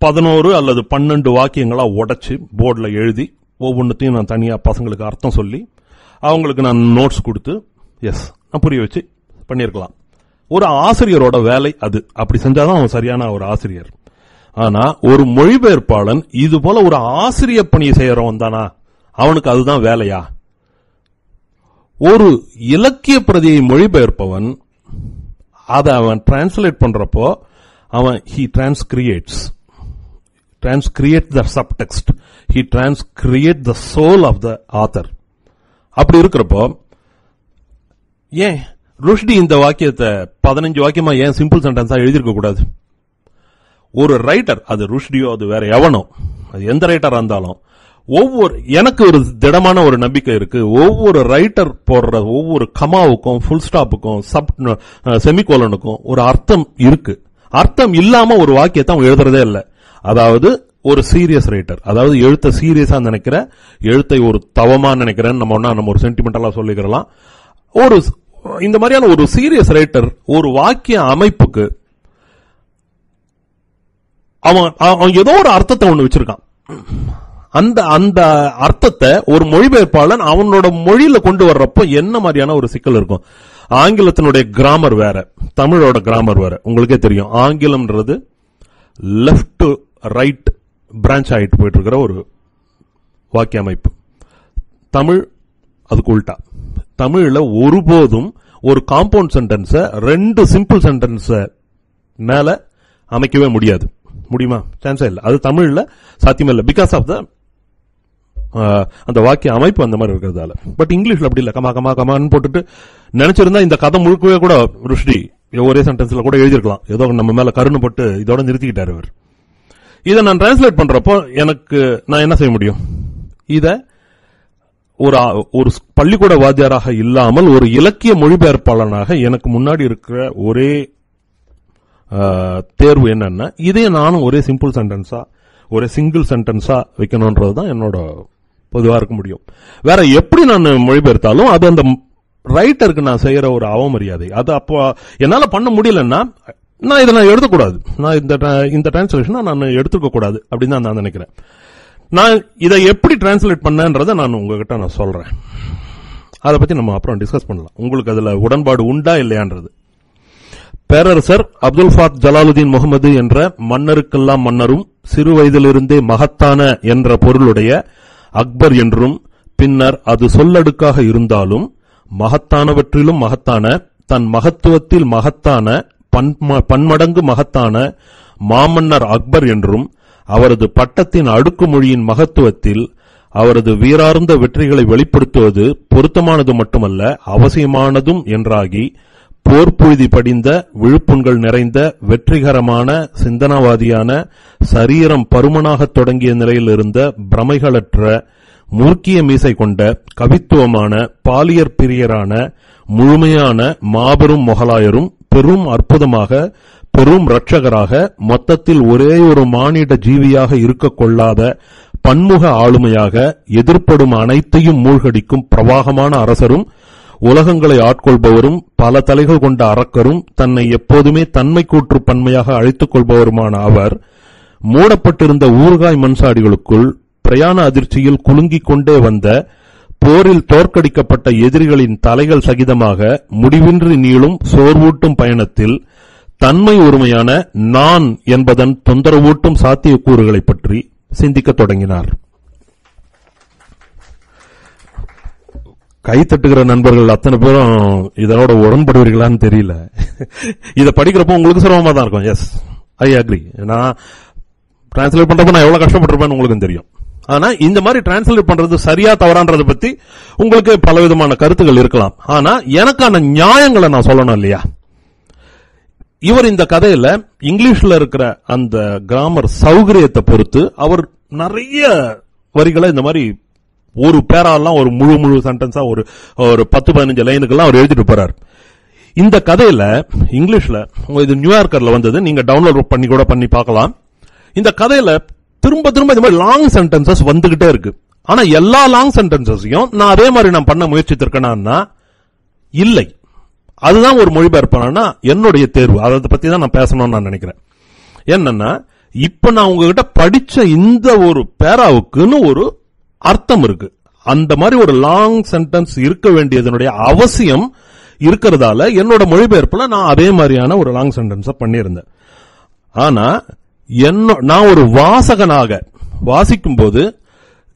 11 அல்லது 12 வாக்கியங்களா உடைச்சு போர்டுல எழுதி ஒவ்வொன்றுத்தையும் நான் தனியா பசங்களுக்கு அர்த்தம் சொல்லி அவங்களுக்கு நான் நோட்ஸ் கொடுத்து நான் புரிய வச்சு பண்ணிருக்கலாம். ஒரு ஆசிரியரோட வேலை அது. அப்படி செஞ்சாதான் அவன் சரியான ஒரு ஆசிரியர். ஆனா ஒரு மொழிபெயர்ப்பாளன் இது போல ஒரு ஆசிரிய பணியை செய்யறவன் தானா? அவனுக்கு அதுதான் வேலையா? ஒரு இலக்கிய பிரதியை மொழிபெயர்ப்பவன் அதை அவன் டிரான்ஸ்லேட் பண்றப்போ அவன் he transcreates the subtext, he transcreates the soul of the author. அப்படி இருக்கிறப்போ ஏன் ருஷ்டி இந்த வாக்கியத்தை 15 வாக்கியமா ஏன் சிம்பிள் சென்டென்ஸா எழுதிருக்க கூடாது? ஒரு ரைட்டர், அது ருஷ்டியோ அது வேற எவனோ, அது எந்த ரைட்டரா இருந்தாலும், எனக்கு ஒரு திடமான ஒரு நம்பிக்கை இருக்கு, ஒவ்வொரு ரைட்டர் போடுற ஒவ்வொரு கமாவுக்கும் ஃபுல் ஸ்டாப்புக்கும் செமிகோலனுக்கும் ஒரு அர்த்தம் இருக்கு. அர்த்தம் இல்லாம ஒரு வாக்கியத்தை அவன் எழுதுறதே இல்லை. அதாவது ஒரு சீரியஸ் ரைட்டர், அதாவது எழுத்த சீரியஸா நினைக்கிற, எழுத்தை ஒரு தவமா நினைக்கிறேன்னு நம்ம ஒரு சென்டிமெண்டலா சொல்லிக்கலாம். ஒரு இந்த மாதிரியான ஒரு சீரியஸ் ரைட்டர் ஒரு வாக்கிய அமைப்புக்கு அவன் ஏதோ ஒரு அர்த்தத்தை ஒண்ணு வச்சிருக்கான். அந்த அர்த்தத்தை ஒரு மொழிபெயர்ப்பாளன் அவனோட மொழியில கொண்டு வர்றப்போ என்ன மாதிரியான ஒரு சிக்கல் இருக்கும்? ஆங்கிலத்தினுடைய கிராமர் வேற, தமிழோட கிராமர் வேற. உங்களுக்கே தெரியும், ஆங்கிலம்ன்றது லெப்ட் டு ரைட் பிரான்ச் ஆயிட்டு போயிட்டு இருக்கிற ஒரு வாக்கிய அமைப்பு. தமிழ் அதுக்கு உல்டா. தமிழ்ல ஒருபோதும் ஒரு காம்பவுண்ட் சென்டென்ஸ 2 சிம்பிள் சென்டென்ஸ மேல அமைக்கவே முடியாது. முடியுமா? சான்ஸே இல்லை. அது தமிழ்ல சாத்தியமே இல்லை. பிகாஸ் ஆஃப் த அந்த வாக்கிய அமைப்பு அந்த மாதிரி இருக்கிறதால. பட் இங்கிலீஷ்ல அப்படி இல்லை. கமா கமா கமான்னு போட்டுட்டு நினைச்சிருந்தா இந்த கதை முழுக்கவே கூட ருஷ்டி ஒரே சென்டென்ஸ்ல கூட எழுதிருக்கலாம். ஏதோ நம்ம மேல கருணை போட்டு இதோட நிறுத்திக்கிட்டாரு அவர். இதை நான் டிரான்ஸ்லேட் பண்றப்போ நான் என்ன செய்ய முடியும்? இத ஒரு பள்ளிக்கூட வாத்தியாராக இல்லாமல் ஒரு இலக்கிய மொழிபெயர்ப்பாளனாக எனக்கு முன்னாடி இருக்கிற ஒரே தேர்வு என்னன்னா, இதே நானும் ஒரே சிம்பிள் சென்டென்ஸா ஒரே சிங்கிள் சென்டென்ஸா வைக்கணும்ன்றதுதான் என்னோட பொதுவா இருக்க முடியும். வேற எப்படி நான் மொழிபெயர்த்தாலும் அது அந்த ரைட்டருக்கு நான் செய்யற ஒரு அவமரியாதை. அது அப்போ என்னால பண்ண முடியலன்னா நான் இதை நான் எழுதக்கூடாது. நான் இந்த டிரான்ஸ்லேஷனை நான் எடுத்துக்க கூடாது அப்படின்னு தான் நான் நினைக்கிறேன். நான் இதை எப்படி டிரான்ஸ்லேட் பண்ணேன்றதை நான் உங்ககிட்ட நான் சொல்றேன். அதை பத்தி நம்ம அப்புறம் டிஸ்கஸ் பண்ணலாம். உங்களுக்கு அதுல உடன்பாடு உண்டா இல்லையான்றது. பேரரசர் அப்துல் ஃபாத் ஜலாலுதீன் முகமது என்ற மன்னருக்கெல்லாம் மன்னரும் சிறு வயதிலிருந்தே மகத்தான என்ற பொருளுடைய அக்பர் என்றும், பின்னர் அது சொல்லடுக்காக இருந்தாலும் மகத்தானவற்றிலும் மகத்தான, தன் மகத்துவத்தில் மகத்தான, பன்மடங்கு மகத்தான மாமன்னர் அக்பர் என்றும், அவரது பட்டத்தின் அடுக்குமொழியின் மகத்துவத்தில் அவரது வீரார்ந்த வெற்றிகளை வெளிப்படுத்துவது பொருத்தமானது மட்டுமல்ல அவசியமானதும் என்றாகி, போர்ப்புழுதி படிந்த விழுப்புண்கள் நிறைந்த வெற்றிகரமான சிந்தனாவாதியான சரீரம் பருமனாக தொடங்கிய நிலையில் இருந்த பிரமைகளற்ற முறுக்கிய மீசை கொண்ட கவித்துவமான பாலியற் பிரியரான முழுமையான மாபெரும் மொகலாயரும் பெரும் அற்புதமாக பெரும் இரட்சகராக மொத்தத்தில் ஒரே ஒரு மானிட ஜீவியாக இருக்க கொள்ளாத பன்முக ஆளுமையாக எதிர்ப்படும் அனைத்தையும் மூழ்கடிக்கும் பிரவாகமான அரசரும், உலகங்களை ஆட்கொள்பவரும், பல தலைகள் கொண்ட அரக்கரும், தன்னை எப்போதுமே தன்மை கூற்று பன்மையாக அழைத்துக் கொள்பவருமான அவர் மூடப்பட்டிருந்த ஊறுகாய் மண்சாடிகளுக்குள் பிரயாண அதிர்ச்சியில் குலுங்கிக் கொண்டே வந்த, போரில் தோற்கடிக்கப்பட்ட எதிரிகளின் தலைகள் சகிதமாக முடிவின்றி நீளும் சோர்வூட்டும் பயணத்தில் தன்மை ஒருமையான நான் என்பதன் தொந்தரவூட்டும் சாத்தியக்கூறுகளைப் பற்றி சிந்திக்கத் தொடங்கினார். கை தட்டுகிற நண்பர்கள் அத்தனை பேரும் இதனோட உடன்படுவீர்களான்னு தெரியல. இதை படிக்கிறப்போ உங்களுக்கு சிரமமா தான் இருக்கும். Yes, I agree. நான் டிரான்ஸ்லேட் பண்றப்ப நான் எவ்வளவு கஷ்டப்பட்டிருப்பேன்னு உங்களுக்கு தெரியும். ஆனா இந்த மாதிரி டிரான்ஸ்லேட் பண்றது சரியா தவறான்றதை பத்தி உங்களுக்கு பலவிதமான கருத்துக்கள் இருக்கலாம். ஆனா எனக்கான நியாயங்களை நான் சொல்லணும் இல்லையா? இவர் இந்த கதையில இங்கிலீஷ்ல இருக்கிற அந்த கிராமர் சௌகரியத்தை பொறுத்து அவர் நிறைய வரிகளை இந்த மாதிரி ஒரு பேராலாம் ஒரு முழு சென்டென்ஸா ஒரு 10-15 லைனுக்கெல்லாம் அவர் எழுதிட்டு போறார். இந்த கதையில இங்கிலீஷ்ல இது நியூயார்க்கர்ல வந்தது, நீங்க டவுன்லோட் பண்ணி பார்க்கலாம். இந்த கதையில திரும்ப இந்த மாதிரி லாங் சென்டென்சஸ் வந்துகிட்டே இருக்கு. ஆனா எல்லா லாங் சென்டென்சஸையும் நான் அதே மாதிரி நான் பண்ண முயற்சித்திருக்கேனா? இல்லை. அதுதான் ஒரு மொழிபெயர்ப்பானா என்னுடைய தேர்வு. அதை பத்தி தான் நான் பேசணும்னு நான் நினைக்கிறேன். என்னன்னா, இப்ப நான் உங்ககிட்ட படிச்ச இந்த ஒரு பேராவுக்குன்னு ஒரு அர்த்தம் இருக்கு. அந்த மாதிரி ஒரு லாங் சென்டென்ஸ் இருக்க வேண்டியதனுடைய அவசியம் இருக்கிறதால என்னோட மொழிபெயர்ப்புல நான் அதே மாதிரியான ஒரு லாங் சென்டென்ஸ பண்ணியிருந்தேன். ஆனா நான் ஒரு வாசகனாக வாசிக்கும் போது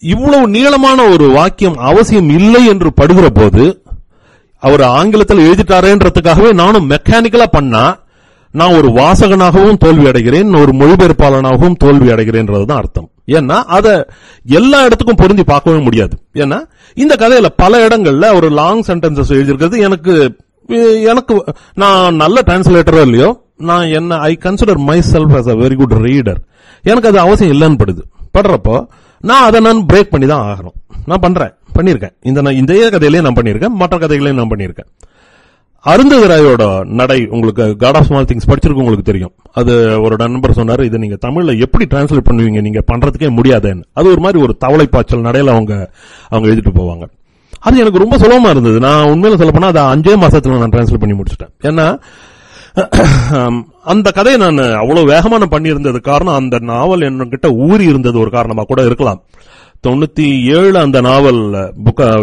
இவ்வளவு நீளமான ஒரு வாக்கியம் அவசியம் இல்லை என்று படுகிற போது, அவர் ஆங்கிலத்தில் எழுதிட்டாரேன்றதுக்காகவே நானும் மெக்கானிக்கலா பண்ணா நான் ஒரு வாசகனாகவும் தோல்வி அடைகிறேன், ஒரு மொழிபெயர்ப்பாளனாகவும் தோல்வி அடைகிறேன்றதுதான் அர்த்தம். ஏன்னா அதை எல்லா இடத்துக்கும் பொருந்தி பார்க்கவே முடியாது. ஏன்னா இந்த கதையில பல இடங்கள்ல ஒரு லாங் சென்டென்சஸ் எழுதியிருக்கிறது எனக்கு நான் நல்ல டிரான்ஸ்லேட்டரோ இல்லையோ, நான் ஐ consider my self as a very good reader. எனக்கு அது அவசியம் இல்லைன்னு படுறப்போ நான் அதை பிரேக் பண்ணி தான் ஆகணும். நான் பண்ணிருக்கேன். இந்த கதையிலேயே நான் பண்ணிருக்கேன், மற்ற கதைகளையும் நான் பண்ணிருக்கேன். அருந்ததி ராயோட நடை உங்களுக்கு காட் ஆஃப் ஸ்மால் திங்ஸ் படிச்சிருக்கு, உங்களுக்கு தெரியும். அது ஒரு நண்பர் சொன்னாரு, இது நீங்க தமிழ்ல எப்படி டிரான்ஸ்லேட் பண்ணுவீங்க, நீங்க பண்றதுக்கே முடியாதுன்னு. அது ஒரு மாதிரி ஒரு தவளை பாய்ச்சல் நடையில அவங்க எழுதிட்டு போவாங்க. அது எனக்கு ரொம்ப சுலபமா இருந்தது. நான் உண்மையில சொல்ல போனா அதை 5 மாசத்துல நான் டிரான்ஸ்லேட் பண்ணி முடிச்சிட்டேன். ஏன்னா அந்த கதையை நான் அவ்வளவு வேகமான பண்ணியிருந்தது காரணம் அந்த நாவல் என்கிட்ட ஊறி இருந்தது ஒரு காரணமா கூட இருக்கலாம். 97 அந்த நாவல்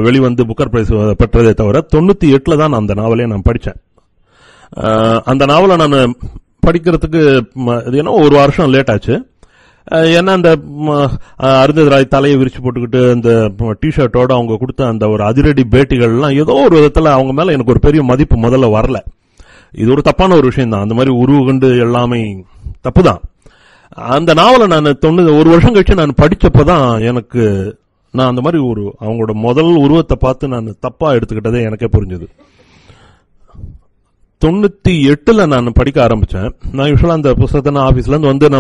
வெளிவந்து புக்கர் பிரைஸ் பெற்றதே தவிர 98 தான் அந்த நாவலே நான் படிச்சேன். அந்த நாவலை நான் படிக்கிறதுக்கு ஒரு வருஷம் லேட் ஆச்சு. ஏன்னா அந்த அருந்ததி ராய் தலையை விரிச்சு போட்டுக்கிட்டு அந்த டிஷர்ட்டோட அவங்க கொடுத்த அந்த ஒரு அதிரடி பேட்டிகள்லாம் ஏதோ ஒரு விதத்துல அவங்க மேல எனக்கு ஒரு பெரிய மதிப்பு முதல்ல வரல. இது ஒரு தப்பான ஒரு விஷயம் தான். அந்த மாதிரி உருவு கண்டு எல்லாமே தப்புதான். அந்த நாவலை நான் ஒரு வருஷம் கழிச்சு நான் படிச்சப்பதான் எனக்கு நான் அந்த மாதிரி அவங்களோட முதல் உருவத்தை பார்த்து நான் தப்பா எடுத்துக்கிட்டதே எனக்கே புரிஞ்சது. 98 நான் படிக்க ஆரம்பிச்சேன். நான் யூஸ்வலா அந்த புத்தகத்தை நான் ஆபீஸ்ல இருந்து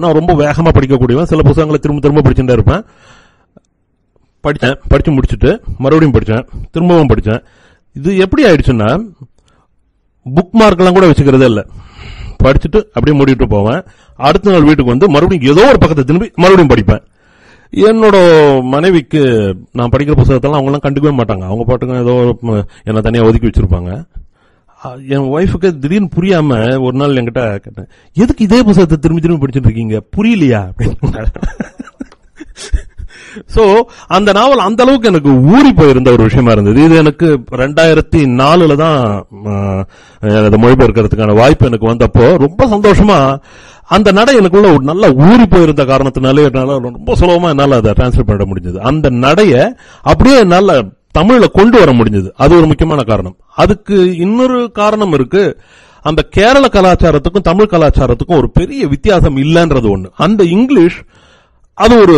நான் ரொம்ப வேகமா படிக்கக்கூடியவன். சில புத்தகங்களை திரும்ப படிச்சுட்டே இருப்பேன். படிச்சு முடிச்சுட்டு மறுபடியும் படிச்சேன், திரும்பவும் படிச்சேன். இது எப்படி ஆயிடுச்சுன்னா, புக் மார்க் எல்லாம் கூட வச்சுக்கிறதே இல்ல. படிச்சுட்டு அப்படியே மூடிட்டு போவேன். அடுத்த நாள் வீட்டுக்கு வந்து மறுபடியும் ஏதோ ஒரு பக்கத்தை திரும்பி மறுபடியும் படிப்பேன். என்னோட மனைவிக்கு நான் படிக்கிற புத்தகத்தெல்லாம் அவங்க எல்லாம் கண்டுக்கவே மாட்டாங்க. அவங்க பாட்டுங்க ஏதோ என்ன தனியா ஒதுக்கி வச்சிருப்பாங்க. என் ஒய்ஃபுக்கு திடீர்னு புரியாம ஒரு நாள் என்கிட்ட கேட்டேன், எதுக்கு இதே புத்தகத்தை திரும்பி படிச்சுட்டு இருக்கீங்க, புரியலையா அப்படின்னு. சோ அந்த நாவல் அந்த அளவுக்கு எனக்கு ஊறி போயிருந்த ஒரு விஷயமா இருந்தது. இது எனக்கு 2004 தான் மொழிபெயர்க்கிறதுக்கான வாய்ப்பு எனக்கு வந்தப்போ ரொம்ப சந்தோஷமா அந்த நடை எனக்குள்ள ஒரு நல்ல ஊறி போயிருந்த காரணத்தினாலே ரொம்ப சுலபமா என்னால அதை டிரான்ஸ்லேட் பண்ண முடிஞ்சது. அந்த நடைய அப்படியே என்னால தமிழ்ல கொண்டு வர முடிஞ்சது. அது ஒரு முக்கியமான காரணம். அதுக்கு இன்னொரு காரணம் இருக்கு. அந்த கேரள கலாச்சாரத்துக்கும் தமிழ் கலாச்சாரத்துக்கும் ஒரு பெரிய வித்தியாசம் இல்லைன்றது ஒண்ணு. அந்த இங்கிலீஷ் அது ஒரு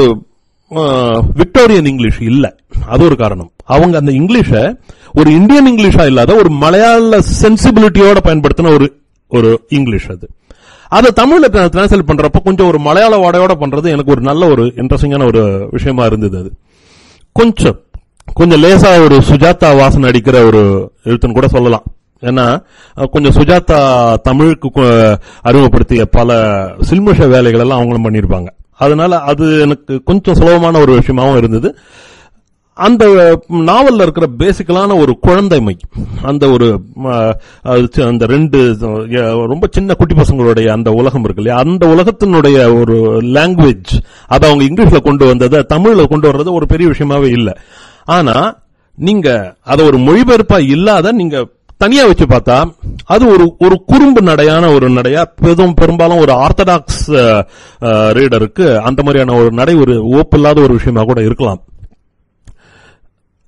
விக்டோரியன் இங்கிலீஷ் இல்ல, அது ஒரு காரணம். அவங்க அந்த இங்கிலீஷ ஒரு இந்தியன் இங்கிலீஷா இல்லாத ஒரு மலையாள சென்சிபிலிட்டியோட பயன்படுத்தின ஒரு இங்கிலீஷ். அது தமிழ்ல டிரான்ஸ்லேட் பண்றப்ப கொஞ்சம் ஒரு மலையாள வாடையோட பண்றது எனக்கு ஒரு நல்ல ஒரு இன்ட்ரெஸ்டிங்கான ஒரு விஷயமா இருந்தது. அது கொஞ்சம் லேசா ஒரு சுஜாதா வாசனை அடிக்கிற ஒரு எழுத்துன்னு கூட சொல்லலாம். ஏன்னா கொஞ்சம் சுஜாதா தமிழுக்கு அறிமுகப்படுத்திய பல சில்மிஷ வேலைகள் எல்லாம் அவங்களும் பண்ணிருப்பாங்க. அதனால அது எனக்கு கொஞ்சம் சுலபமான ஒரு விஷயமாவும் இருந்தது. அந்த நாவல்ல இருக்கிற பேசிக்கலான ஒரு குழந்தைமை, அந்த ஒரு அந்த 2 ரொம்ப சின்ன குட்டி பசங்களுடைய அந்த உலகம் இருக்கு இல்லையா, அந்த உலகத்தினுடைய ஒரு லாங்குவேஜ் அதை அவங்க இங்கிலீஷ்ல கொண்டு வந்ததை தமிழ்ல கொண்டு வர்றது ஒரு பெரிய விஷயமாவே இல்லை. ஆனா நீங்க அதை ஒரு மொழிபெயர்ப்பா இல்லாத நீங்க தனியா வச்சு பார்த்தா அது ஒரு குறும்பு நடையான ஒரு நடையா, பெரும்பாலும் ஒரு ஆர்த்தடாக்ஸ் ரீடருக்கு அந்த மாதிரியான ஒரு நடை ஒரு ஓப்பில்லாத ஒரு விஷயமா கூட இருக்கலாம்.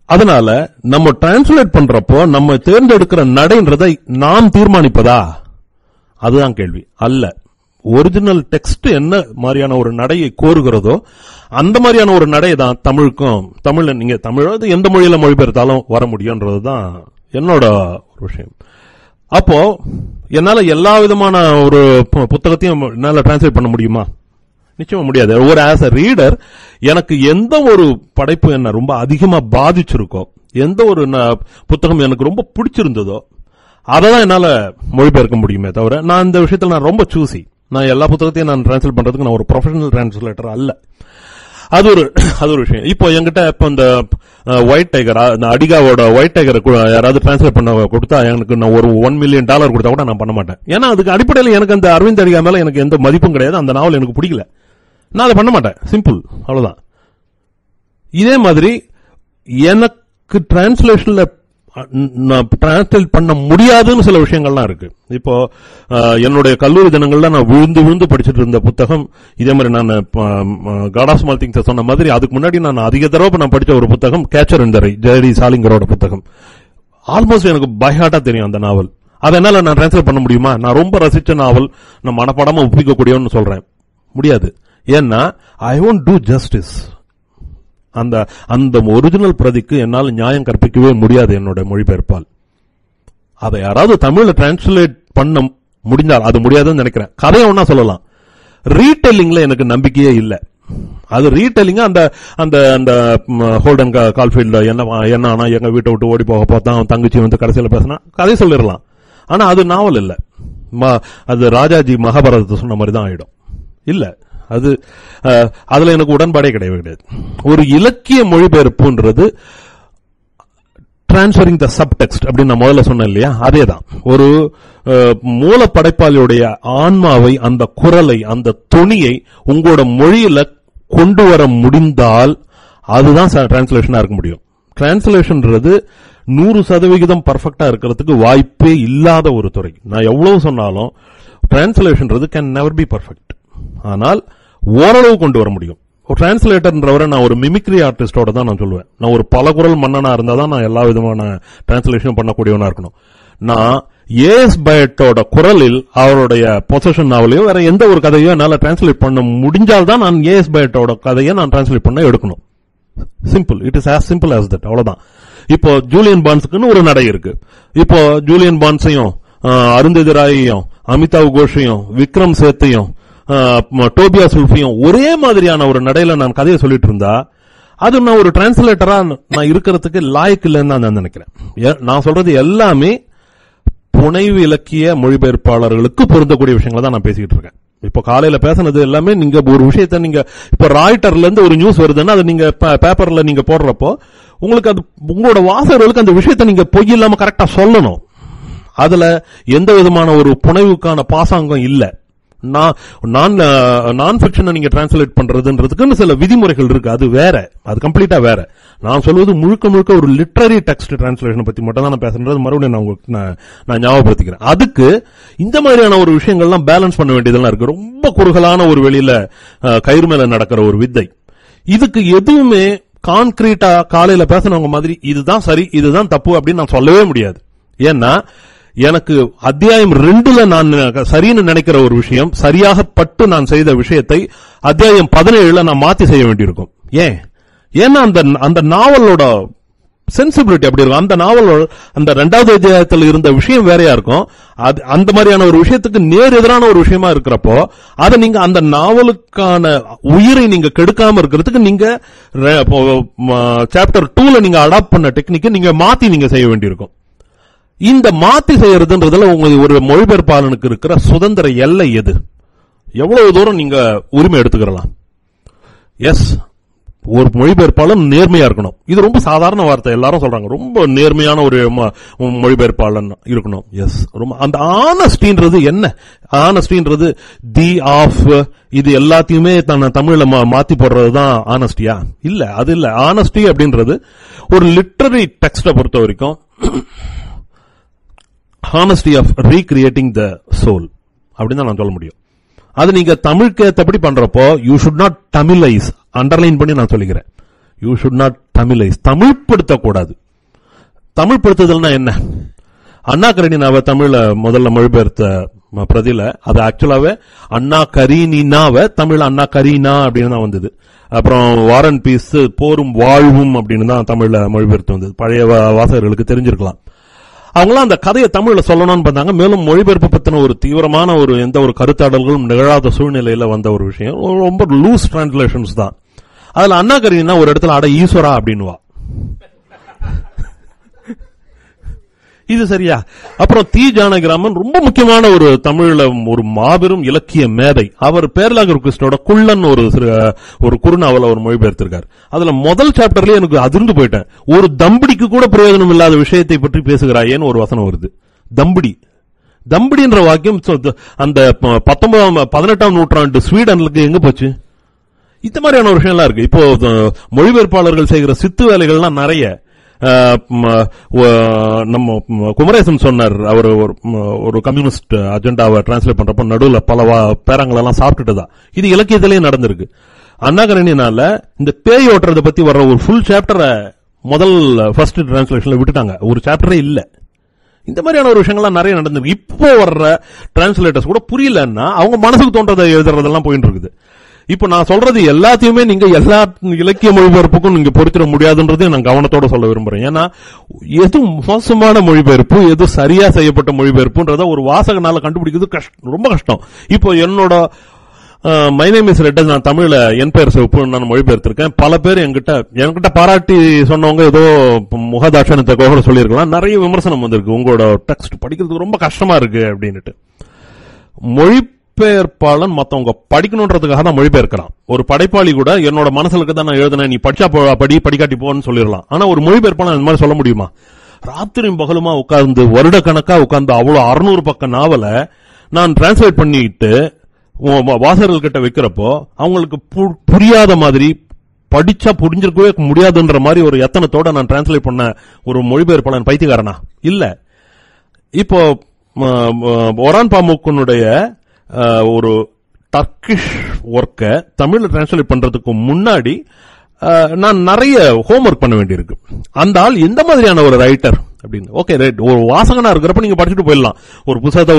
அதனால நம்ம டிரான்ஸ்லேட் பண்றப்போ நம்ம தேர்ந்தெடுக்கிற நடைன்றதை நாம் தீர்மானிப்பதா, அதுதான் கேள்வி அல்ல. ஒரிஜினல் டெக்ஸ்ட் என்ன மாதிரியான ஒரு நடையை கோருகிறதோ அந்த மாதிரியான ஒரு நடை தான் தமிழுக்கும், தமிழ்ல நீங்க தமிழ் எந்த மொழியில மொழிபெயர்த்தாலும் வர முடியும்ன்றதுதான் என்னோட ஒரு விஷயம். அப்போ என்னால எல்லா விதமான ஒரு புத்தகத்தையும் என்னால டிரான்ஸ்லேட் பண்ண முடியுமா? நிச்சயமா முடியாது. ஒரு ஆஸ் அ ரீடர் எனக்கு எந்த ஒரு படைப்பு என்ன ரொம்ப அதிகமா பாதிச்சிருக்கோ, எந்த ஒரு புத்தகம் எனக்கு ரொம்ப பிடிச்சிருந்ததோ அததான் என்னால மொழிபெயர்க்க முடியுமே தவிர, நான் இந்த விஷயத்துல நான் ரொம்ப சூசி. நான் எல்லா புத்தகத்தையும் நான் டிரான்ஸ்லேட் பண்றதுக்கு நான் ஒரு ப்ரொஃபஷனல் டிரான்ஸ்லேட்டர் அல்ல. அது ஒரு விஷயம். இப்போ என்கிட்ட இப்ப இந்த ஒயிட் டைகர், அடிகாவோட ஒயிட் டைகரை யாராவது டிரான்ஸ்லேட் பண்ண கொடுத்தா எனக்கு நான் ஒரு $1 மில்லியன் கொடுத்தா கூட நான் பண்ண மாட்டேன். ஏன்னா அதுக்கு அடிப்படையில் எனக்கு அந்த அரவிந்த் அடிகா மேல எனக்கு எந்த மதிப்பும் கிடையாது. அந்த நாவல் எனக்கு பிடிக்கல, நான் அதை பண்ண மாட்டேன். சிம்பிள், அவ்வளவுதான். இதே மாதிரி எனக்கு டிரான்ஸ்லேஷன்ல டிரான்ஸ்லேட் பண்ண முடியாதுன்னு சில விஷயங்கள்லாம் இருக்கு. இப்போ என்னுடைய கல்லூரி தினங்கள்ல நான் விழுந்து படிச்சுட்டு இருந்த புத்தகம், இதே மாதிரி நான் காட் ஆஃப் ஸ்மால் திங்ஸ் சொன்ன மாதிரி அதுக்கு முன்னாடி நான் அதிக தடவை நான் படிச்ச ஒரு புத்தகம் கேச்சர் இன் தி ரை, ஜெயடி சாலிங்கரோட புத்தகம். ஆல்மோஸ்ட் எனக்கு பை ஹார்ட்டா தெரியும் அந்த நாவல். அதனால நான் டிரான்ஸ்லேட் பண்ண முடியுமா? நான் ரொம்ப ரசிச்ச நாவல், நான் மனப்பாடமா ஒப்பிக்கக்கூடியவன்னு சொல்றேன், முடியாது. ஏன்னா ஐ ஒன்ட் டூ ஜஸ்டிஸ். அந்த ஒரிஜினல் பிரதிக்கு என்னால் நியாயம் கற்பிக்கவே முடியாது என்னோட மொழிபெயர்ப்பால். அதை யாராவது தமிழ்ல டிரான்ஸ்லேட் பண்ண முடிஞ்சால், அது முடியாதுன்னு நினைக்கிறேன். கதையை ஒன்னா சொல்லலாம், ரீடெல்லிங்ல எனக்கு நம்பிக்கையே இல்லை. அது ரீடெல்லிங் அந்த அந்த ஹோல்டன் கால்ஃபீல்ட்ல என்ன ஆனா எங்க வீட்டை விட்டு ஓடி போக பார்த்தா தங்கச்சி வந்து கடைசியில பேசினா கதை சொல்லிடலாம். ஆனா அது நாவல் இல்ல, அது ராஜாஜி மகாபாரதத்தை சொன்ன மாதிரி தான் ஆயிடும். இல்ல, அது அதுல எனக்கு உடன்பாடே கிடையாது. ஒரு இலக்கிய மொழிபெயர்ப்புன்றது டிரான்ஸ்ஃபரிங் த சப்டெக்ஸ்ட் அப்படின்னு நான் முதல்ல சொன்னேன் இல்லையா, அதேதான். ஒரு மூல படைப்பாளியுடைய ஆன்மாவை, அந்த குரலை, அந்த தொனியை உங்களோட மொழியில கொண்டு வர முடிந்தால் அதுதான் டிரான்ஸ்லேஷனா இருக்க முடியும். டிரான்ஸ்லேஷன்ன்றது 100% பர்ஃபெக்டா இருக்கிறதுக்கு வாய்ப்பே இல்லாத ஒரு துறை. நான் எவ்வளவு சொன்னாலும் டிரான்ஸ்லேஷன்றது கேன் நெவர் பி பர்ஃபெக்ட். ஆனால் ஓரளவு கொண்டு வர முடியும். ஒரு டிரான்ஸ்லேட்டர்ன்றவரை நான் ஒரு மிமிக்ரி ஆர்டிஸ்டோட தான் நான் சொல்லுவேன். நான் ஒரு பல குரல் மன்னனா இருந்தா தான் நான் எல்லா விதமான டிரான்ஸ்லேஷன் பண்ணக்கூடியவனா இருக்கணும். நான் ஏஎஸ் பயட்டோட குரலில் அவருடைய பொசஷன் நாவலையோ வேற எந்த ஒரு கதையோ என்னால டிரான்ஸ்லேட் பண்ண முடிஞ்சால்தான் நான் ஏஎஸ் பயட்டோட கதையை நான் டிரான்ஸ்லேட் பண்ண எடுக்கணும். Simple, it is as simple as that, அவ்வளவுதான். இப்போ ஜூலியன் பான்ஸ்க்குன்னு ஒரு நடை இருக்கு. இப்போ ஜூலியன் பான்ஸையும் அருந்ததி ராயையும் அமிதாவ் கோஷையும் விக்ரம் சேத்தையும் டோபியா சுல்ஃபியும் ஒரே மாதிரியான ஒரு நடையில நான் கதையை சொல்லிட்டு இருந்தா அது நான் ஒரு டிரான்ஸ்லேட்டரா நான் இருக்கிறதுக்கு லாய்க்கு இல்லைன்னு நான் நினைக்கிறேன். நான் சொல்றது எல்லாமே புனைவு இலக்கிய மொழிபெயர்ப்பாளர்களுக்கு பொருந்தக்கூடிய விஷயங்களை தான் நான் பேசிக்கிட்டு இருக்கேன். இப்போ காலையில பேசினது எல்லாமே நீங்க ஒரு விஷயத்த நீங்க இப்ப ராய்ட்டர்ல இருந்து ஒரு நியூஸ் வருதுன்னா அதை நீங்க பேப்பர்ல நீங்க போடுறப்போ உங்களுக்கு அது உங்களோட வாசகர்களுக்கு அந்த விஷயத்த நீங்க பொய் இல்லாம கரெக்டா சொல்லணும். அதுல எந்த விதமான ஒரு புனைவுக்கான பாசாங்கம் இல்ல. நான் ஃபிக்ஷனை நீங்க டிரான்ஸ்லேட் பண்றதுன்றதுக்கு சில விதிமுறைகள் இருக்கு, அது வேற, அது கம்ப்ளீட்டா வேற. நான் சொல்வது முழுக்க ஒரு லிட்டரரி டெக்ஸ்ட் டிரான்ஸ்லேஷன் பத்தி மட்டும் தான் நான் பேசுறது. மறுபடியும் நான் ஞாபகப்படுத்திக்கிறேன். அதுக்கு இந்த மாதிரியான ஒரு விஷயங்கள்லாம் பேலன்ஸ் பண்ண வேண்டியதெல்லாம் இருக்கு. ரொம்ப குறுகலான ஒரு வெளியில கயிறு மேல நடக்கிற ஒரு வித்தை. இதுக்கு எதுவுமே கான்கிரீட்டா காலையில பேசினவங்க மாதிரி இதுதான் சரி இதுதான் தப்பு அப்படின்னு நான் சொல்லவே முடியாது. ஏன்னா எனக்கு அத்தியாயம் 2ல நான் சரின்னு நினைக்கிற ஒரு விஷயம், சரியாக பட்டு நான் செய்த விஷயத்தை அத்தியாயம் 17ல நான் மாத்தி செய்ய வேண்டியிருக்கும். ஏன்னா அந்த நாவலோட சென்சிபிலிட்டி அப்படி இருக்கும். அந்த நாவலோட அந்த 2வது அத்தியாயத்தில் இருந்த விஷயம் வேறையா இருக்கும். அந்த மாதிரியான ஒரு விஷயத்துக்கு நேர் எதிரான ஒரு விஷயமா இருக்கிறப்போ அதை நீங்க அந்த நாவலுக்கான உயிரை நீங்க கெடுக்காம இருக்கிறதுக்கு நீங்க சாப்டர் 2ல நீங்க அடாப்ட் பண்ண டெக்னிக்கை நீங்க மாத்தி நீங்க செய்ய வேண்டியிருக்கும். இந்த மாத்தி செய்யறதுன்றதுல உங்களுக்கு ஒரு மொழிபெயர்ப்பாளனுக்கு இருக்கிற சுதந்திர எல்லை எது? எவ்வளவு தூரம் நீங்க உரிமை எடுத்துக்கலாம்? எஸ், ஒரு மொழிபெயர்ப்பாளன் நேர்மையா இருக்கணும். இது ரொம்ப சாதாரண வார்த்தை, எல்லாரும் சொல்றாங்க. ரொம்ப நேர்மையான ஒரு மொழிபெயர்ப்பாளன் இருக்கணும். எஸ், ரொம்ப அந்த ஆனஸ்டின்றது என்ன? ஆனஸ்டின்றது தி ஆஃப் இது எல்லாத்தையுமே தமிழ்ல மாத்தி போடுறதுதான் ஆனஸ்டியா? இல்ல, அது இல்ல. ஆனஸ்டி அப்படின்றது ஒரு லிட்டரரி டெக்ஸ்ட பொறுத்த வரைக்கும் ஹானஸ்டி ஆஃப் ரீகிரியேட்டிங் த சோல் அப்படின்னு தான் நான் சொல்ல முடியும். அது நீங்க தமிழுக்கு ஏற்றபடி பண்றப்போ யூ ஷுட் நாட் தமிழைஸ், அண்டர்லைன் பண்ணி நான் சொல்லிக்கிறேன், யூ ஷுட் நாட் தமிழைஸ், தமிழ்படுத்தக்கூடாது. தமிழ்படுத்துதல்னா என்ன? அண்ணா கரீனாவை தமிழ்ல முதல்ல மொழிபெயர்த்த பிரதில அது ஆக்சுவலாவே அண்ணா கரீனாவை தமிழ் அண்ணா கரீனா அப்படின்னு தான் வந்தது. அப்புறம் வாரன் பீஸ் போரும் வாழ்வும் அப்படின்னு தான் தமிழ்ல மொழிபெயர்த்து வந்தது. பழைய வாசகர்களுக்கு தெரிஞ்சிருக்கலாம். அவங்களாம் அந்த கதையை தமிழ்ல சொல்லணும்னு பார்த்தாங்க. மேலும் மொழிபெயர்ப்பு பத்தின ஒரு தீவிரமான எந்த ஒரு கருத்தாடல்களும் நிகழாத சூழ்நிலையில வந்த ஒரு விஷயம். ரொம்ப லூஸ் டிரான்ஸ்லேஷன்ஸ் தான். அதுல அண்ணா கரீனா ஒரு இடத்துல அட ஈஸ்வரா அப்படின்னுவா. இது சரியா? அப்புறம் தி ஜானகிராமன் ரொம்ப முக்கியமான ஒரு தமிழ்ல ஒரு மாபெரும் இலக்கிய மேதை. அவர் பேரலாகர் கிருஷ்ணோட குள்ளன் ஒரு குறுநாவல அவர் மொழிபெயர்த்திருக்கார். அதுல முதல் சாப்டர்லயே எனக்கு அதிர்ந்து போயிட்டேன். ஒரு தம்படிக்கு கூட பிரயோஜனம் இல்லாத விஷயத்தை பற்றி பேசுகிறாயேன்னு ஒரு வசனம் வருது. தம்படி தம்படின்ற வாக்கியம் அந்த 18ஆம் நூற்றாண்டு ஸ்வீடனுக்கு எங்க போச்சு? இந்த மாதிரியான ஒரு விஷயம்லாம் இருக்கு. இப்போ மொழிபெயர்ப்பாளர்கள் செய்கிற சித்து வேலைகள்லாம் நிறைய. நம்ம குமரேசன் சொன்னார், அவர் ஒரு கம்யூனிஸ்ட் அஜெண்டாவை டிரான்ஸ்லேட் பண்றப்ப நடுவில் பல பேரங்களெல்லாம் சாப்பிட்டுட்டுதான். இது இலக்கியத்திலேயே நடந்திருக்கு. அண்ணா கரீனால இந்த பேய் ஓட்டுறதை பத்தி வர்ற ஒரு ஃபுல் சாப்டரை முதல் ஃபர்ஸ்ட் டிரான்ஸ்லேஷன்ல விட்டுட்டாங்க. ஒரு சாப்டரே இல்ல. இந்த மாதிரியான ஒரு விஷயங்கள்லாம் நிறைய நடந்திருக்கு. இப்போ வர்ற டிரான்ஸ்லேட்டர்ஸ் கூட புரியலன்னா அவங்க மனசுக்கு தோன்றதை எழுதுறதெல்லாம் போயிட்டு இருக்குது. இப்ப நான் சொல்றது எல்லாத்தையுமே நீங்க எல்லா இலக்கிய மொழிபெயர்ப்புக்கும் நீங்க பொறுத்திட முடியாதுன்றதையும் நான் கவனத்தோட சொல்ல விரும்புறேன். ஏன்னா எது மோசமான மொழிபெயர்ப்பு, எது சரியா செய்யப்பட்ட மொழிபெயர்ப்புன்றத ஒரு வாசகனால கண்டுபிடிக்கிறது ரொம்ப கஷ்டம். இப்போ என்னோட மை நேம் இஸ் ரெட் நான் தமிழ்ல என் பெயர் சிவப்பு நான் மொழிபெயர்த்திருக்கேன். பல பேர் என்கிட்ட பாராட்டி சொன்னவங்க ஏதோ முகதாட்சணத்தை கூட சொல்லியிருக்கலாம். நிறைய விமர்சனம் வந்திருக்கு, உங்களோட டெக்ஸ்ட் படிக்கிறதுக்கு ரொம்ப கஷ்டமா இருக்கு அப்படின்னுட்டு. மொழிபெயர்ப்பாளன் மத்தவங்க படிக்கணும்ன்றதுக்காக தான் மொழிபெயர்க்கிறான். ஒரு படைப்பாளி கூட என்னோட மனசுல தான் நான் எழுதுனேன், நீ படிச்சா படிக்காட்டி போன்னு சொல்லிடலாம். ஆனா ஒரு மொழிபெயர்ப்பாளன் இந்த மாதிரி சொல்ல முடியுமா? ராத்திரியும் பகலுமா உட்கார்ந்து வருட கணக்கா உட்கார்ந்து அவ்வளவு 600 பக்க நாவலை நான் டிரான்ஸ்லேட் பண்ணிட்டு வாசகர்கள் கிட்ட வைக்கிறப்போ அவங்களுக்கு புரியாத மாதிரி, படிச்சா புரிஞ்சிருக்கவே முடியாதுன்ற மாதிரி ஒரு எத்தனத்தோட நான் டிரான்ஸ்லேட் பண்ண ஒரு மொழிபெயர்ப்பாளன் பைத்தியக்காரனா? இல்ல. இப்போ ஒரான் பாமுக்கனுடைய ஒரு டர்க்கிஷ் ஒர்க்கை தமிழ்ல டிரான்ஸ்லேட் பண்றதுக்கு முன்னாடி நான் நிறைய ஹோம்ஒர்க் பண்ண வேண்டியிருக்கு. அந்த ஆள் எந்த மாதிரியான ஒரு ரைட்டர் அப்படின்னு. ஓகே ரைட், ஒரு வாசகனா இருக்கிறப்ப நீங்க படிச்சுட்டு போயிடலாம். ஒரு புத்தகத்தை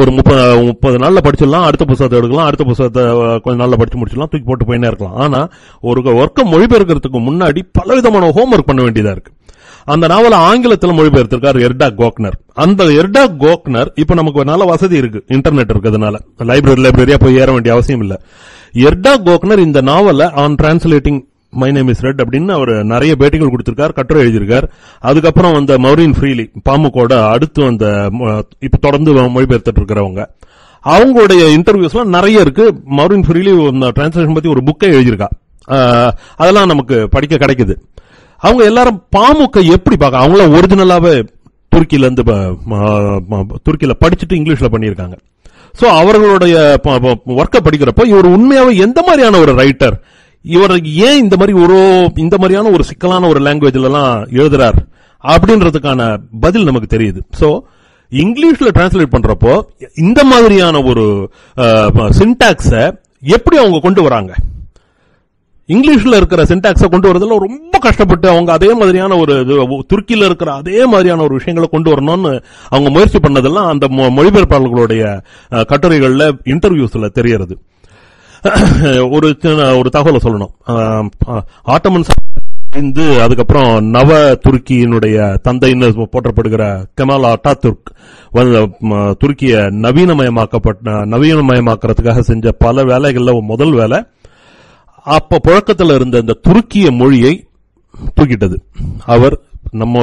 ஒரு 30 நாள்ல படிச்சிடலாம், அடுத்த புத்தகத்தை எடுக்கலாம், அடுத்த புத்தகத்தை கொஞ்ச நாள்ல படிச்சு முடிச்சிடலாம், தூக்கி போட்டு போயினே இருக்கலாம். ஆனா ஒரு ஒர்க்கை மொழிபெயர்க்கிறதுக்கு முன்னாடி பலவிதமான ஹோம்ஒர்க் பண்ண வேண்டியதா இருக்கு. அந்த நாவல ஆங்கிலத்தில் மொழிபெயர்த்திருக்கார் எர்டாக் கோக்னர். அந்த எர்டாக் கோக்னர் இப்ப நமக்கு நல்ல வசதி இருக்கு, இன்டர்நெட் இருக்கிறதுனால லைப்ரரியா போய் ஏற வேண்டிய அவசியம் இல்ல. எர்டாக் கோக்னர் இந்த நாவல on translating my name is red அப்படின்னு அவர் நிறைய பேட்டிகள் கொடுத்திருக்கார், கட்டுரை எழுதியிருக்கார். அதுக்கப்புறம் அந்த மௌரின் ஃப்ரீலி பாமுக்கோட அடுத்து அந்த இப்ப தொடர்ந்து மொழிபெயர்த்துட்டு இருக்கிறவங்க அவங்களுடைய இன்டர்வியூஸ்லாம் நிறைய இருக்கு. மௌரின் ஃப்ரீலி டிரான்ஸ்லேஷன் பத்தி ஒரு புக்கை எழுதியிருக்கா. அதெல்லாம் நமக்கு படிக்க கிடைக்குது. அவங்க எல்லாரும் பாமுக்க எப்படி பார்க்க, அவங்கள ஒரிஜினலாவே துருக்கியில இருந்து துருக்கியில படிச்சுட்டு இங்கிலீஷ்ல பண்ணியிருக்காங்க. சோ அவர்களுடைய ஒர்க்கை படிக்கிறப்ப இவர் உண்மையாவே எந்த மாதிரியான ஒரு ரைட்டர், இவர் ஏன் இந்த மாதிரியான ஒரு சிக்கலான ஒரு லாங்குவேஜ்ல எல்லாம் எழுதுறார் அப்படின்றதுக்கான பதில் நமக்கு தெரியுது. சோ இங்கிலீஷ்ல டிரான்ஸ்லேட் பண்றப்போ இந்த மாதிரியான ஒரு சின்டாக்ஸ எப்படி அவங்க கொண்டு வராங்க, இங்கிலீஷ்ல இருக்கிற சின்டாக்ஸ கொண்டு வரதுல ரொம்ப கஷ்டப்பட்டு அவங்க அதே மாதிரியான ஒரு துருக்கியில இருக்கிற அதே மாதிரியான ஒரு விஷயங்களை கொண்டு வரணும்னு அவங்க முயற்சி பண்ணதெல்லாம் அந்த மொழிபெயர்ப்பாளர்களுடைய கட்டுரைகள்ல இன்டர்வியூஸ்ல தெரியறது. ஒரு தகவலை சொல்லணும். ஆட்டமன் அதுக்கப்புறம் நவ துருக்கியினுடைய தந்தைன்னு போற்றப்படுகிற கெமால் அட்டாதுர்க் துருக்கிய நவீனமயமாக்கிறதுக்காக செஞ்ச பல வேலைகள்ல முதல் வேலை அப்ப புழக்கத்தில் இருந்த இந்த துருக்கிய மொழியை தூக்கிட்டது. அவர் நம்ம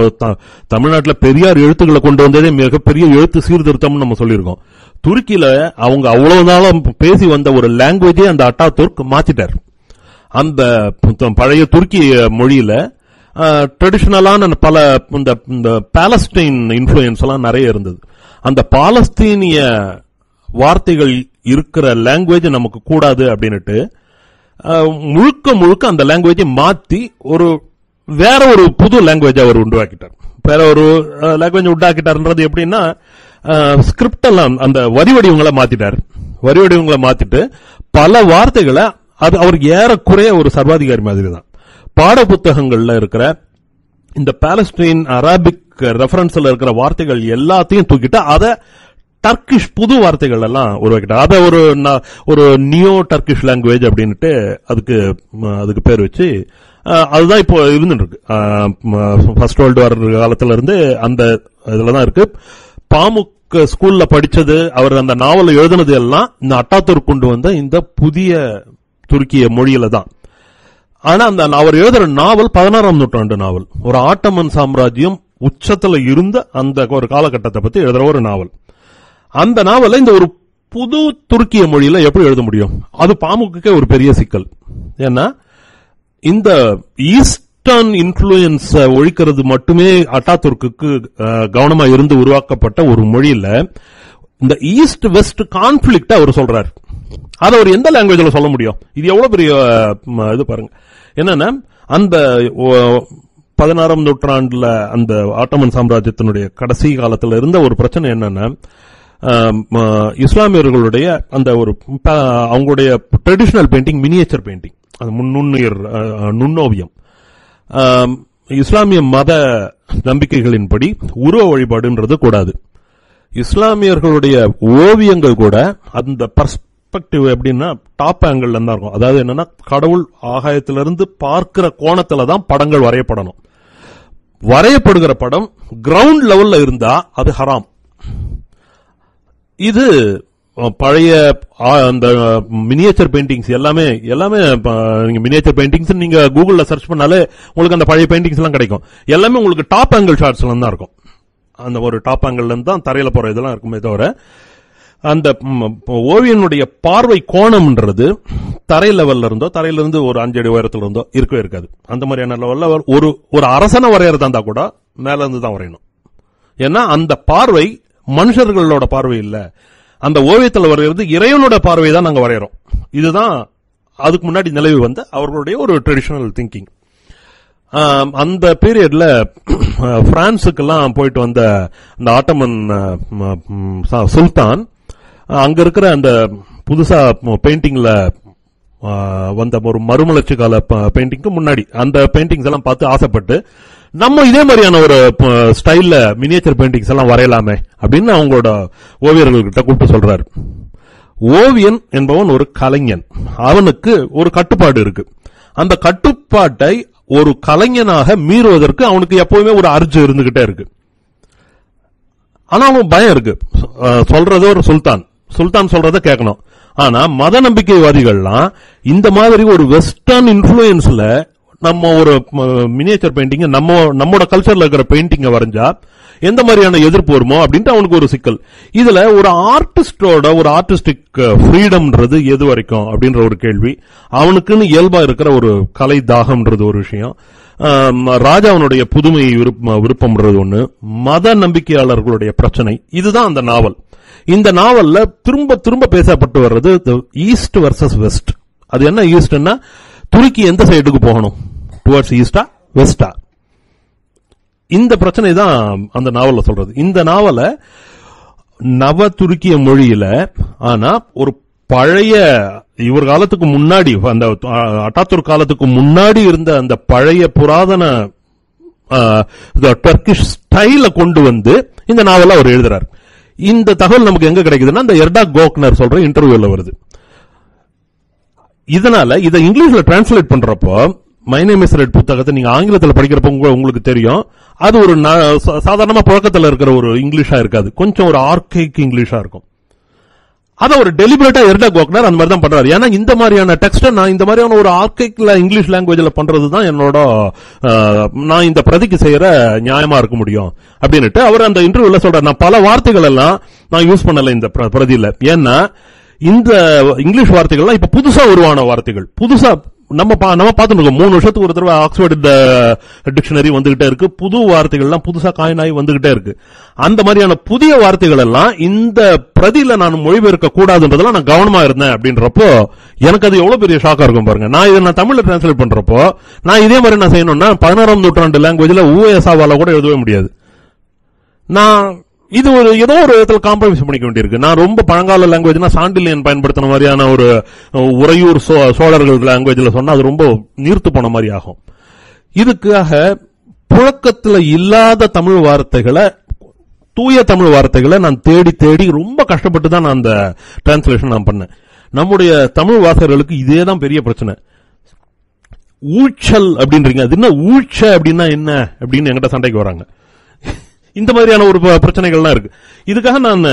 தமிழ்நாட்டில் பெரியார் எழுத்துக்களை கொண்டு வந்ததே மிகப்பெரிய எழுத்து சீர்திருத்தம் நம்ம சொல்லியிருக்கோம். துருக்கியில அவங்க அவ்வளவு நாளும் பேசி வந்த ஒரு லாங்குவேஜே அந்த அட்டாதுர்க் மாத்திட்டார். அந்த பழைய துருக்கி மொழியில ட்ரெடிஷனலான பல இந்த பாலஸ்டைன் இன்ஃபுளுயன்ஸ் எல்லாம் நிறைய இருந்தது. அந்த பாலஸ்தீனிய வார்த்தைகள் இருக்கிற லாங்குவேஜ் நமக்கு கூடாது அப்படின்னுட்டு முழுக்க முழுக்க அந்த லாங்குவேஜை மாத்தி வேற ஒரு புது லாங்குவேஜ் அவர் உண்டாக்கிட்டார். வேற ஒரு லாங்குவேஜ் உண்டாக்கிட்டார்ன்றது எப்படின்னா, ஸ்கிரிப்ட் எல்லாம் அந்த வரி வடிவங்களை மாத்திட்டார். வரி வடிவங்களை மாத்திட்டு பல வார்த்தைகளை, அது அவருக்கு ஏறக்குறைய ஒரு சர்வாதிகாரி மாதிரி தான். பாட புத்தகங்கள்ல இருக்கிற இந்த பாலஸ்டைன் அரபிக் ரெஃபரன்ஸ்ல இருக்கிற வார்த்தைகள் எல்லாத்தையும் தூக்கிட்டு அதை டர்க்கிஷ் புது வார்த்தைகள் எல்லாம் உருவாக்கிட்டார். அதை ஒரு நியோ டர்க்கிஷ் லாங்குவேஜ் அப்படின்ட்டு அதுக்கு பேர் வச்சு அதுதான் இப்போ இருந்துட்டு இருக்கு. ஃபர்ஸ்ட் வேர்ல்டு வார் காலத்துல இருந்து அந்த இதுலதான் இருக்கு. பாமுக் ஸ்கூல்ல படிச்சது, அவர் அந்த நாவல் எழுதுனது எல்லாம் இந்த அட்டாத்துர்க் கொண்டு வந்த இந்த புதிய துருக்கிய மொழியில தான். ஆனா அவர் எழுதுற நாவல் 16ஆம் நூற்றாண்டு நாவல். ஒரு ஆட்டமன் சாம்ராஜ்யம் உச்சத்துல இருந்த அந்த ஒரு காலகட்டத்தை பத்தி எழுதுற ஒரு நாவல். அந்த நாவல இந்த ஒரு புது துருக்கிய மொழியில எப்படி எழுத முடியும்? அது பாமுக்கே ஒரு பெரிய சிக்கல். ஏன்னா இந்த ஈஸ்டர்ன் இன்ஃபுளுயன்ஸ் ஒழிக்கிறது மட்டுமே அட்டாதுர்க்கு கவனமா இருந்து உருவாக்கப்பட்ட ஒரு மொழியில இந்த ஈஸ்ட் வெஸ்ட் கான்ஃபிளிக்ட் அவர் சொல்றாரு. அதை அவர் எந்த லாங்குவேஜ்ல சொல்ல முடியும்? இது எவ்வளவு பெரிய இது பாருங்க. என்னன்னா அந்த 16ஆம் நூற்றாண்டுல அந்த ஆட்டமன் சாம்ராஜ்யத்தினுடைய கடைசி காலத்துல இருந்த ஒரு பிரச்சனை என்னன்னா, இஸ்லாமியர்களுடைய அந்த ஒரு அவங்களுடைய ட்ரெடிஷனல் பெயிண்டிங், மினியேச்சர் பெயிண்டிங், அது நுண்ணோவியம், இஸ்லாமிய மத நம்பிக்கைகளின்படி உருவ வழிபாடுன்றது கூடாது. இஸ்லாமியர்களுடைய ஓவியங்கள் கூட அந்த பர்ஸ்பெக்டிவ் எப்படின்னா டாப் ஆங்கிள் தான் இருக்கும். அதாவது என்னன்னா, கடவுள் ஆகாயத்திலிருந்து பார்க்கிற கோணத்துல தான் படங்கள் வரையப்படணும். வரையப்படுகிற படம் கிரவுண்ட் லெவல்ல இருந்தா அது ஹராம். இது பழைய அந்த மினியேச்சர் பெயிண்டிங்ஸ் எல்லாமே நீங்க மினியேச்சர் பெயிண்டிங்ஸ் நீங்க கூகுள்ல சர்ச் பண்ணாலே உங்களுக்கு அந்த பழைய பெயிண்டிங்ஸ் எல்லாம் கிடைக்கும். எல்லாமே உங்களுக்கு டாப் ஆங்கிள் ஷாட்ஸ்ல தான் இருக்கும். அந்த ஒரு டாப் ஆங்கிள் இருந்து தான் தரையில போற இதெல்லாம் இருக்குமே தவிர, அந்த ஓவியனுடைய பார்வை கோணம்ன்றது தரை லெவல்ல இருந்தோ, தரையில இருந்து ஒரு 5 அடி உயரத்துல இருந்தோ இருக்கவே இருக்காது. அந்த மாதிரியான லெவல்ல ஒரு அரசனை வரையறதா இருந்தா கூட மேல இருந்து தான் வரையணும். ஏன்னா அந்த பார்வை மனுஷர்களோட பார்வை இல்ல, அந்த ஓவியத்தில் வரைகிறது இறைவனோட பார்வை தான் நாங்க வரையறோம். இதுதான் அதுக்கு முன்னாடி நிலவி வந்த அவர்களுடைய ஒரு ட்ரெடிஷனல் திங்கிங். அந்த பீரியட்ல பிரான்சுக்கெல்லாம் போயிட்டு வந்த அந்த ஆட்டமன் சுல்தான் அங்க இருக்கிற அந்த புதுசா பெயிண்டிங்ல வந்த ஒரு மறுமலர்ச்சி கால பெயிண்டிங்க்கு முன்னாடி அந்த பெயிண்டிங்ஸ் எல்லாம் பார்த்து ஆசைப்பட்டு, நம்ம இதே மாதிரியான ஒரு ஸ்டைல்ல மினியேச்சர் பெயிண்டிங்ஸ் எல்லாம் வரையலாமே அப்படின்னு அவங்களோட ஓவியர்கள்கிட்ட கூப்பிட்டு சொல்றாரு. ஓவியன் என்பவன் ஒரு கலைஞன், அவனுக்கு ஒரு கட்டுப்பாடு இருக்கு. அந்த கட்டுப்பாட்டை ஒரு கலைஞனாக மீறுவதற்கு அவனுக்கு எப்பவுமே ஒரு அர்ஜு இருந்துகிட்டே இருக்கு. ஆனா அவன் பயம் இருக்கு. சொல்றது ஒரு சுல்தான் சொல்றத கேட்கணும். ஆனா மத நம்பிக்கைவாதிகள்லாம் இந்த மாதிரி ஒரு வெஸ்டர்ன் இன்ஃபுளுயன்ஸ்ல நம்ம ஒரு மினியேச்சர் பெயிண்டிங் நம்மோட கல்ச்சர்ல இருக்கிற பெயிண்டிங்க வரைஞ்சா எந்த மாதிரியான எதிர்ப்பு வருமோ அப்படின்ட்டு அவனுக்கு ஒரு சிக்கல். இதுல ஒரு ஆர்டிஸ்டோட ஒரு ஆர்டிஸ்டிக் ஃப்ரீடம்ன்றது எது வரைக்கும் அப்படின்ற ஒரு கேள்வி. அவனுக்குன்னு இயல்பா இருக்கிற ஒரு கலை தாகம்ன்றது ஒரு விஷயம். ராஜாவனுடைய புதுமை விருப்பம்ன்றது ஒண்ணு, மத நம்பிக்கையாளர்களுடைய பிரச்சனை. இதுதான் அந்த நாவல். இந்த நாவல்ல திரும்ப திரும்ப பேசப்பட்டு வர்றது ஈஸ்ட் வர்சஸ் வெஸ்ட். அது என்ன ஈஸ்ட்னா, துருக்கி எந்த சைடுக்கு போகணும், டுவர்ட்ஸ் ஈஸ்டா வெஸ்டா? இந்த பிரச்சனை தான் அந்த நாவல்ல சொல்றது. இந்த நாவல நவ துருக்கிய மொழியில, ஆனா ஒரு பழைய இவர் காலத்துக்கு முன்னாடி, அந்த அட்டாதுர்க் காலத்துக்கு முன்னாடி இருந்த அந்த பழைய புராதன டர்க்கிஷ் ஸ்டைல கொண்டு வந்து இந்த நாவல அவர் எழுதுறார். இந்த தகவல் நமக்கு எங்க கிடைக்குதுன்னா, இந்த எர்டா கோக்னர் சொல்ற இன்டர்வியூல வருது. இதனால இதை இங்கிலீஷ்ல டிரான்ஸ்லேட் பண்றப்போ, மை நேம் இஸ் ரெட் புத்தகத்தை நீங்க ஆங்கிலத்தில் படிக்கிறப்ப உங்களுக்கு தெரியும், அது ஒரு சாதாரணமா புழக்கத்தில் இருக்கிற ஒரு இங்கிலீஷா இருக்காது, கொஞ்சம் ஒரு ஆர்கைக் இங்கிலீஷா இருக்கும். அத ஒரு டெலிபரேட்டா எர்டா கோக்னர் அந்த மாதிரி தான் பண்றாரு. ஏன்னா இந்த மாதிரியான டெக்ஸ்ட நான் இந்த மாதிரியான ஒரு ஆர்கைக்ல இங்கிலீஷ் லாங்குவேஜ்ல பண்றதுதான் என்னோட, நான் இந்த பிரதிக்கு செய்யற நியாயமா இருக்க முடியும் அப்படின்னுட்டு அவர் அந்த இன்டர்வியூல சொல்றாரு. நான் பல வார்த்தைகள் எல்லாம் நான் யூஸ் பண்ணல இந்த பிரதியில. ஏன்னா இந்த இங்கிலீஷ் வார்த்தைகள்லாம் இப்ப புதுசா உருவான வார்த்தைகள், புதுசா நம்ம பார்த்துட்டு இருக்கோம். 3 வருஷத்துக்கு ஒரு தடவை ஆக்ஸ்போர்ட் டிக்ஷனரி வந்துகிட்டே இருக்கு. புது வார்த்தைகள் எல்லாம் புதுசா காயின் ஆகி வந்துகிட்டே இருக்கு. அந்த மாதிரியான புதிய வார்த்தைகள் எல்லாம் இந்த பிரதியில நான் மொழிபெயர்க்க கூடாதுன்றதெல்லாம் நான் கவனமா இருந்தேன். அப்படின்றப்போ எனக்கு அது எவ்வளவு பெரிய ஷாக்கா இருக்கும் பாருங்க. நான் இதை தமிழ்ல டிரான்ஸ்லேட் பண்றப்போ நான் இதே மாதிரி நான் செய்யணும்னா 16ஆம் நூற்றாண்டு லாங்குவேஜ்ல ஊஎஸ்ஆவால கூட எழுதவே முடியாது. நான் இது ஒரு ஏதோ ஒரு விதத்தில் காம்ப்ரமைஸ் பண்ணிக்க வேண்டியிருக்கு. நான் ரொம்ப பழங்கால லாங்குவேஜ்னா சாண்டிலியன் பயன்படுத்தின மாதிரியான ஒரு உறையூர் சோழர்கள் லாங்குவேஜ்ல சொன்னா அது ரொம்ப நீர்த்து போன மாதிரி ஆகும். இதுக்காக புழக்கத்துல இல்லாத தமிழ் வார்த்தைகளை, தூய தமிழ் வார்த்தைகளை நான் தேடி தேடி ரொம்ப கஷ்டப்பட்டு தான் நான் அந்த டிரான்ஸ்லேஷன் நான் பண்ணேன். நம்முடைய தமிழ் வாசகர்களுக்கு இதேதான் பெரிய பிரச்சனை. ஊழ்ச்சல் அப்படின்றீங்க, அது என்ன ஊழ்ச்ச அப்படின்னா என்ன அப்படின்னு என்கிட்ட சண்டைக்கு வராங்க. இந்த மாதிரியான ஒரு பிரச்சனைகள்லாம் இருக்கு. இதுக்காக நான்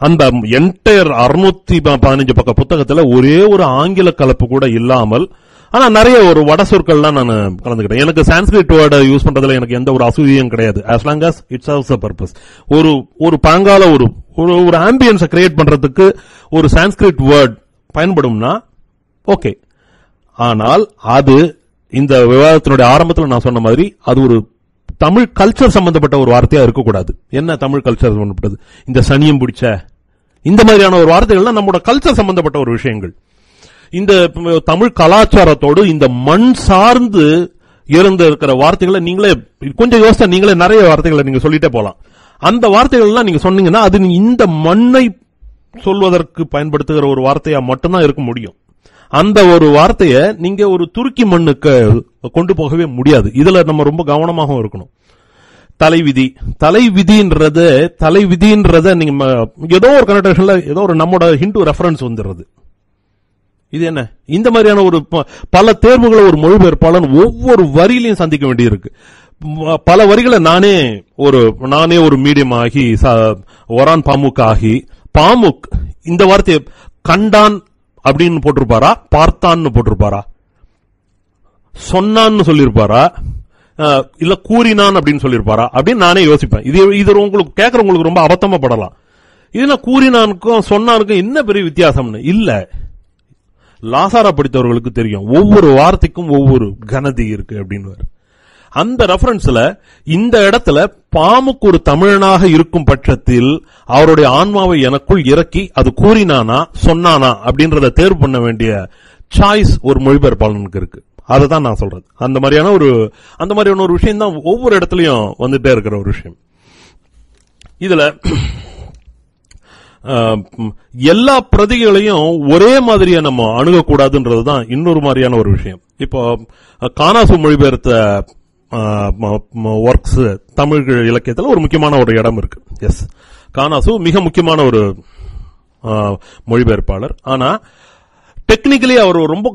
அந்த என்டையர் 615 பக்க புத்தகத்துல ஒரே ஒரு ஆங்கில கலப்பு கூட இல்லாமல், ஆனா நிறைய ஒரு வட சொற்கள்லாம் நான் கலந்துக்கிட்டேன். எனக்கு சான்ஸ்கிரிட் வேர்டை யூஸ் பண்றதுல எனக்கு எந்த ஒரு அசூதியும் கிடையாது. as long as it serves a purpose. ஒரு பழங்கால ஒரு ஆம்பியன்ஸை கிரியேட் பண்றதுக்கு ஒரு சான்ஸ்கிரிட் வேர்ட் பயன்படும்னா ஓகே. ஆனால் அது இந்த விவாதத்தினுடைய ஆரம்பத்தில் நான் சொன்ன மாதிரி அது ஒரு தமிழ் கல்ச்சர் சம்பந்தப்பட்ட ஒரு வார்த்தையா இருக்கக்கூடாது. என்ன தமிழ் கல்ச்சர் சம்பந்தப்பட்டது? இந்த சனியம் பிடிச்ச இந்த மாதிரியான ஒரு வார்த்தைகள்லாம் நம்மளோட கல்ச்சர் சம்பந்தப்பட்ட ஒரு விஷயங்கள். இந்த தமிழ் கலாச்சாரத்தோடு இந்த மண் சார்ந்து இருக்கிற வார்த்தைகளை நீங்களே கொஞ்சம் யோசிச்சா நீங்களே நிறைய வார்த்தைகளை நீங்க சொல்லிட்டே போலாம். அந்த வார்த்தைகள் எல்லாம் நீங்க சொன்னீங்கன்னா அது இந்த மண்ணை சொல்வதற்கு பயன்படுத்துகிற ஒரு வார்த்தையா மட்டும்தான் இருக்க முடியும். அந்த ஒரு வார்த்தையை நீங்க ஒரு துருக்கி மண்ணுக்கு கொண்டு போகவே முடியாது. இதுல நம்ம ரொம்ப கவனமாகவும் இருக்கணும். தலைவிதின்றத நீங்க ஏதோ ஒரு கனெக்ஷன்ல ஏதோ ஒரு நம்மோட ஹிந்து ரெஃபரன்ஸ் வந்துடுறது. இது என்ன? இந்த மாதிரியான ஒரு பல தேர்வுகளை ஒரு மொழிபெயர்ப்பாளன் ஒவ்வொரு வரியிலையும் சந்திக்க வேண்டியிருக்கு. பல வரிகளை நானே ஒரு மீடியம் ஆகி ஒரான் பாமுக் ஆகி, பாமுக் இந்த வார்த்தையை கண்டான் அப்படின்னு போட்டிருப்பாரா, பார்த்தான்னு போட்டிருப்பாரா, சொன்னான்னு சொல்லியிருப்பாரா, இல்ல கூறினான் அப்படின்னு சொல்லியிருப்பாரா அப்படின்னு நானே யோசிப்பேன். இது உங்களுக்கு கேட்கறவங்களுக்கு ரொம்ப அபத்தமா படலாம். இதுனா கூறினானுக்கும் சொன்னானுக்கும் என்ன பெரிய வித்தியாசம்னு இல்ல. லாசாரா படித்தவர்களுக்கு தெரியும் ஒவ்வொரு வார்த்தைக்கும் ஒவ்வொரு கனதி இருக்கு அப்படின்னு. அந்த ரெஃபரன்ஸ்ல இந்த இடத்துல பாமுக்கு ஒரு தமிழனாக இருக்கும் பட்சத்தில் அவருடைய ஆன்மாவை எனக்குள் இறக்கி அது கூறினானா சொன்னானா அப்படின்றத தேர்வு பண்ண வேண்டிய சாய்ஸ் ஒரு மொழிபெயர்ப்பாளனுக்கு இருக்கு. அதுதான் நான் சொல்றது. அந்த மாதிரியான ஒரு விஷயம் தான் ஒவ்வொரு இடத்துலயும் வந்துட்டே இருக்கிற ஒரு விஷயம். இதுல எல்லா பிரதிகளையும் ஒரே மாதிரியா நம்ம அணுகக்கூடாதுன்றதுதான் இன்னொரு மாதிரியான ஒரு விஷயம். இப்போ கானாசு மொழிபெயர்த்த ஒர்க்ஸ் தமிழ் இலக்கியத்தில் ஒரு முக்கியமான ஒரு இடம் இருக்கு. எஸ், கானாசு மிக முக்கியமான ஒரு மொழிபெயர்ப்பாளர். ஆனா டெக்னிக்கலி அவர் ரொம்ப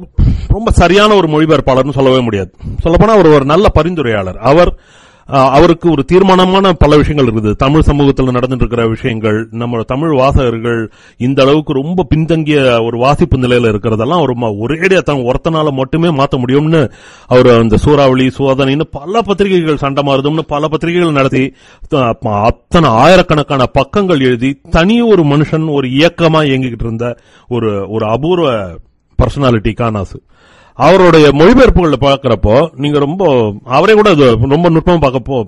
ரொம்ப சரியான ஒரு மொழிபெயர்ப்பாளர்னு சொல்லவே முடியாது. சொல்லப்போனா அவர் ஒரு நல்ல பரிந்துரையாளர். அவருக்கு ஒரு தீர்மானமான பல விஷயங்கள் இருக்குது. தமிழ் சமூகத்தில் நடந்துட்டு இருக்கிற விஷயங்கள், நம்ம தமிழ் வாசகர்கள் இந்த அளவுக்கு ரொம்ப பின்தங்கிய ஒரு வாசிப்பு நிலையில இருக்கிறதெல்லாம் ஒரேடியா ஒருத்தனால மட்டுமே மாற்ற முடியும்னு அவர் அந்த சூறாவளி சோதனைன்னு பல பத்திரிகைகள் சண்டை மாறுதும்னு பல பத்திரிகைகள் நடத்தி அத்தனை ஆயிரக்கணக்கான பக்கங்கள் எழுதி தனி ஒரு மனுஷன் ஒரு இயக்கமா இயங்கிக்கிட்டு இருந்த ஒரு அபூர்வ பர்சனாலிட்டி கானாசு. அவருடைய மொழிபெயர்ப்புகளை பார்க்கிறப்போ நீங்க அவரே கூட ரொம்ப நுட்பமா பார்க்கப்போ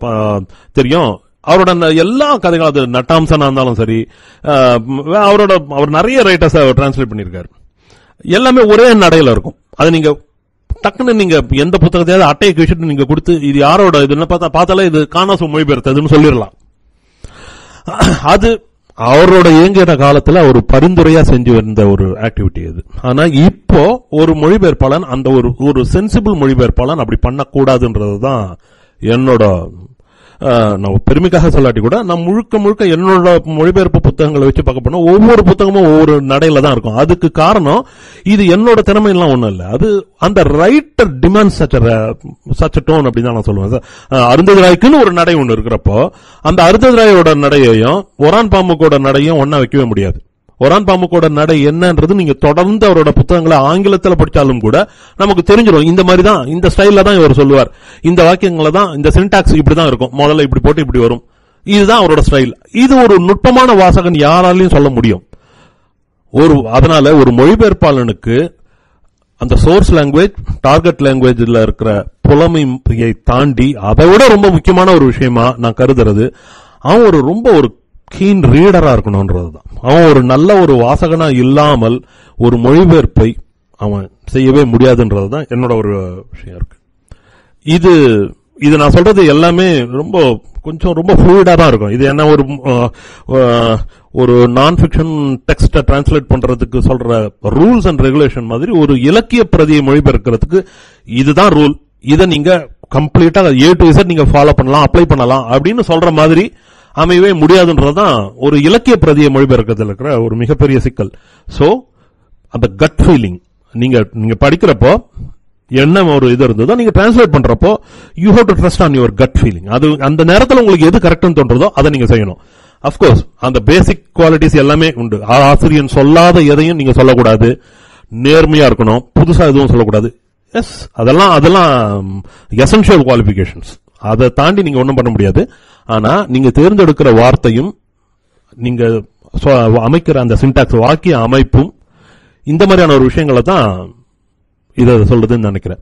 தெரியும். அவரோட எல்லா கதைகளும், அது நட்டாம்சனா இருந்தாலும் சரி, அவர் நிறைய ரைட்டர்ஸ் டிரான்ஸ்லேட் பண்ணிருக்காரு. எல்லாமே ஒரே நடையில இருக்கும். அது நீங்க டக்குன்னு நீங்க எந்த புத்தகத்தையாவது அட்டையை வச்சுட்டு நீங்க கொடுத்து இது யாரோட இதுன்னு பார்த்தாலே இது கானாசு மொழிபெயர்த்ததுன்னு சொல்லிடலாம். அது அவரோட இயங்கிற காலத்துல ஒரு பரிந்துரையா செஞ்சு வந்த ஒரு ஆக்டிவிட்டி அது. ஆனா இப்போ ஒரு மொழிபெயர்ப்பாளன் அந்த ஒரு சென்சிபிள் மொழிபெயர்ப்பாளன் அப்படி பண்ணக்கூடாதுன்றதுதான் என்னோட, நான் பெருமைக்காக சொல்லாட்டி கூட நான் முழுக்க என்னோட மொழிபெயர்ப்பு புத்தகங்களை வச்சு பார்க்க போனா ஒவ்வொரு புத்தகமும் ஒவ்வொரு நடையில தான் இருக்கும். அதுக்கு காரணம் இது என்னோட திறமை எல்லாம் ஒண்ணும் இல்ல, அது அந்த ரைட்டர் டிமாண்ட் சச் டோன் அப்படின்னு தான் நான் சொல்லுவேன். அருந்ததிராய்க்குன்னு ஒரு நடை ஒண்ணு இருக்கிறப்போ அந்த அருந்ததிராயோட நடையையும் ஒரான் பாமுக்கோட நடையும் ஒன்னா வைக்கவே முடியாது. ஒரான் பாமுக்கோட நடை என்னன்றது நீங்க தொடர்ந்து அவரோட புத்தகங்களை ஆங்கிலத்தில் படிச்சாலும் கூட நமக்கு தெரிஞ்சிடும். இந்த மாதிரி தான், இந்த ஸ்டைல தான் இவர் சொல்லுவார், இந்த வாக்கியங்களை தான், இந்த சின்டாக்ஸ் இப்படிதான் இருக்கும், முதல்ல இப்படி போட்டு இப்படி வரும், இதுதான் அவரோட ஸ்டைல். இது ஒரு நுட்பமான வாசகன் யாராலையும் சொல்ல முடியும். அதனால ஒரு மொழிபெயர்ப்பாளனுக்கு அந்த சோர்ஸ் லாங்குவேஜ் டார்கெட் லாங்குவேஜ்ல இருக்கிற புலமையை தாண்டி அதை விட ரொம்ப முக்கியமான ஒரு விஷயமா நான் கருதுறது, அவன் ரொம்ப ஒரு கீன் ரீடரா இருக்கணும்ன்றதுதான். அவன் ஒரு நல்ல ஒரு வாசகனா இல்லாமல் ஒரு மொழிபெயர்ப்பை அவன் செய்யவே முடியாதுன்றதுதான் என்னோட ஒரு விஷயம் இருக்கு. இது நான் சொல்றது எல்லாமே ரொம்ப ஃப்ளூயிடா தான் இருக்கும். இது என்ன ஒரு நான் ஃபிக்ஷன் டெக்ஸ்ட டிரான்ஸ்லேட் பண்றதுக்கு சொல்ற ரூல்ஸ் அண்ட் ரெகுலேஷன் மாதிரி ஒரு இலக்கிய பிரதியை மொழிபெயர்க்கிறதுக்கு இதுதான் ரூல், இதை நீங்க கம்ப்ளீட்டா A to Z நீங்க ஃபாலோ பண்ணலாம், அப்ளை பண்ணலாம் அப்படின்னு சொல்ற மாதிரி அமையவே முடியாதுன்றதுதான் ஒரு இலக்கிய பிரதியை மொழிபெயர்க்கிறதுல இருக்கிற ஒரு மிகப்பெரிய சிக்கல். சோ அந்த கட் ஃபீலிங் நீங்க படிக்கிறப்போ என்ன ஒரு இது இருந்ததோ நீங்க டிரான்ஸ்லேட் பண்றப்போ you have to trust on your cut feeling. அது அந்த நேரத்தில் உங்களுக்கு எது கரெக்ட்னு தோன்றதோ அதை நீங்க செய்யணும். அப்கோர்ஸ் அந்த பேசிக் குவாலிட்டிஸ் எல்லாமே உண்டு. ஆசிரியன் சொல்லாத எதையும் நீங்க சொல்லக்கூடாது, நேர்மையா இருக்கணும், புதுசா எதுவும் சொல்லக்கூடாது. எஸ், அதெல்லாம் எசென்ஷியல் குவாலிபிகேஷன்ஸ். அதை தாண்டி நீங்க ஒன்றும் பண்ண முடியாது. ஆனா நீங்க தேர்ந்தெடுக்கிற வார்த்தையும் நீங்க அமைக்கிற அந்த சின்டாக்ஸ் வாக்கிய அமைப்பும் இந்த மாதிரியான ஒரு விஷயங்களை தான் இதை சொல்றதுன்னு நினைக்கிறேன்.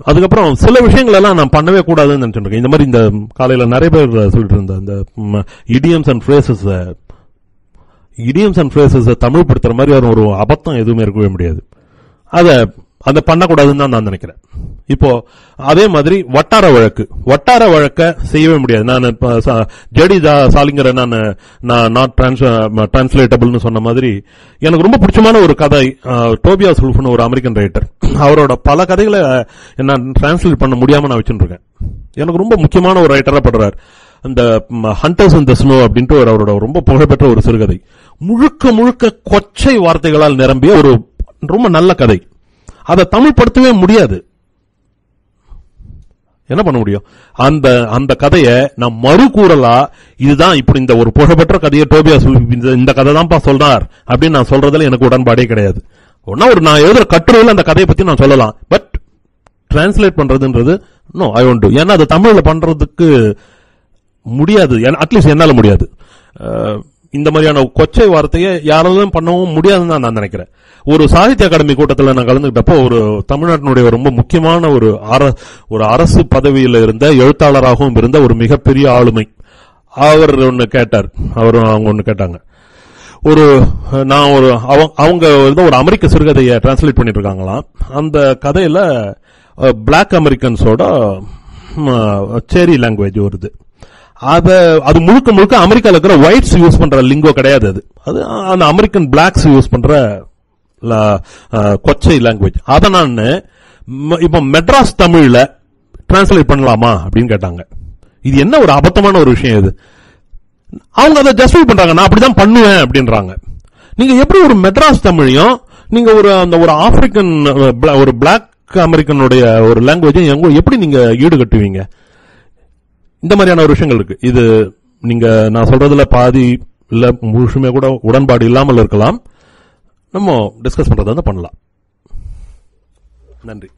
அதுக்கப்புறம் சில விஷயங்கள் எல்லாம் நான் பண்ணவே கூடாதுன்னு நினைச்சிட்டு இருக்கேன். இந்த மாதிரி இந்த காலையில நிறைய பேர் சொல்லிட்டு இருந்த இந்த இடியம்ஸ் அண்ட் ஃப்ரேசஸ் தமிழ் படுத்துற மாதிரி ஒரு அபத்தம் எதுவுமே இருக்கவே முடியாது. அதை பண்ணக்கூடாதுன்னு தான் நான் நினைக்கிறேன். இப்போ அதே மாதிரி வட்டார வழக்க செய்யவே முடியாது. நான் ஜேடி சாலிங்கரை நான் நாட் டிரான்ஸ்லேட்டபிள்னு சொன்ன மாதிரி எனக்கு ரொம்ப பிடிச்சமான ஒரு கதை டோபியாஸ் உல்ஃப்னு ஒரு அமெரிக்கன் ரைட்டர், அவரோட பல கதைகளை நான் டிரான்ஸ்லேட் பண்ண முடியாம நான் வச்சுட்டு இருக்கேன். எனக்கு ரொம்ப முக்கியமான ஒரு ரைட்டரா படுறார். அந்த ஹண்டர்ஸ் இன் தி ஸ்னோ அப்படின்ட்டு அவரோட ரொம்ப புகழ்பெற்ற ஒரு சிறுகதை, முழுக்க கொச்சை வார்த்தைகளால் நிரம்பிய ஒரு ரொம்ப நல்ல கதை. அதை தமிழ் படுத்தவே முடியாது. என்ன பண்ண முடியும்? அந்த கதையை நான் மறுகூறலா இதுதான் இப்படி இந்த ஒரு புகழ்பெற்ற கதையை டோபியாஸ் இந்த கதை தான்ப்பா சொல்றார் அப்படின்னு நான் சொல்றதுல எனக்கு உடன்பாடே கிடையாது. நான் எழுதுற கட்டுரையில் அந்த கதையை பத்தி நான் சொல்லலாம், பட் டிரான்ஸ்லேட் பண்றதுன்றது நோ, ஐ வாண்ட் டு. ஏன்னா அது தமிழ்ல பண்றதுக்கு முடியாது, அட்லீஸ்ட் என்னால முடியாது. இந்த மாதிரியான கொச்சை வார்த்தையை யாராலும் பண்ணவும் முடியாதுன்னு தான் நான் நினைக்கிறேன். ஒரு சாகித்ய அகாடமி கூட்டத்தில் நான் கலந்துகிட்டப்போ ஒரு தமிழ்நாட்டினுடைய ரொம்ப முக்கியமான ஒரு அரசு பதவியில் இருந்த எழுத்தாளராகவும் இருந்த ஒரு மிகப்பெரிய ஆளுமை அவங்க ஒன்னு கேட்டாங்க. அவங்க ஒரு அமெரிக்க சிறுகதையை டிரான்ஸ்லேட் பண்ணிட்டு இருக்காங்களாம். அந்த கதையில பிளாக் அமெரிக்கன்ஸோட சேரி லாங்குவேஜ் வருது. அது முழுக்க அமெரிக்கால இருக்கிற ஒயிட்ஸ் யூஸ் பண்ற லிங்கோ கிடையாது. அது அந்த அமெரிக்கன் பிளாக்ஸ் யூஸ் பண்ற கொச்சை லாங்குவேஜ். அதை நான் இப்ப மெட்ராஸ் தமிழ்ல டிரான்ஸ்லேட் பண்ணலாமா அப்படின்னு கேட்டாங்க. இது என்ன ஒரு அபத்தமான ஒரு விஷயம் இது. அவங்க அதை ஜஸ்டிஃபை பண்றாங்க, நான் அப்படிதான் பண்ணுவேன் அப்படின்றாங்க. நீங்க எப்படி ஒரு மெட்ராஸ் தமிழையும் நீங்க ஒரு ஆப்பிரிக்கன் ஒரு பிளாக் அமெரிக்கனுடைய ஒரு லாங்குவேஜும் எப்படி நீங்க ஈடுகட்டுவீங்க? இந்த மாதிரியான ஒரு விஷயங்கள் இருக்கு. இது நீங்க நான் சொல்றதுல பாதி இல்ல முழுசுமே கூட உடன்பாடு இல்லாமல் இருக்கலாம். நம்ம டிஸ்கஸ் பண்றதா பண்ணலாம். நன்றி.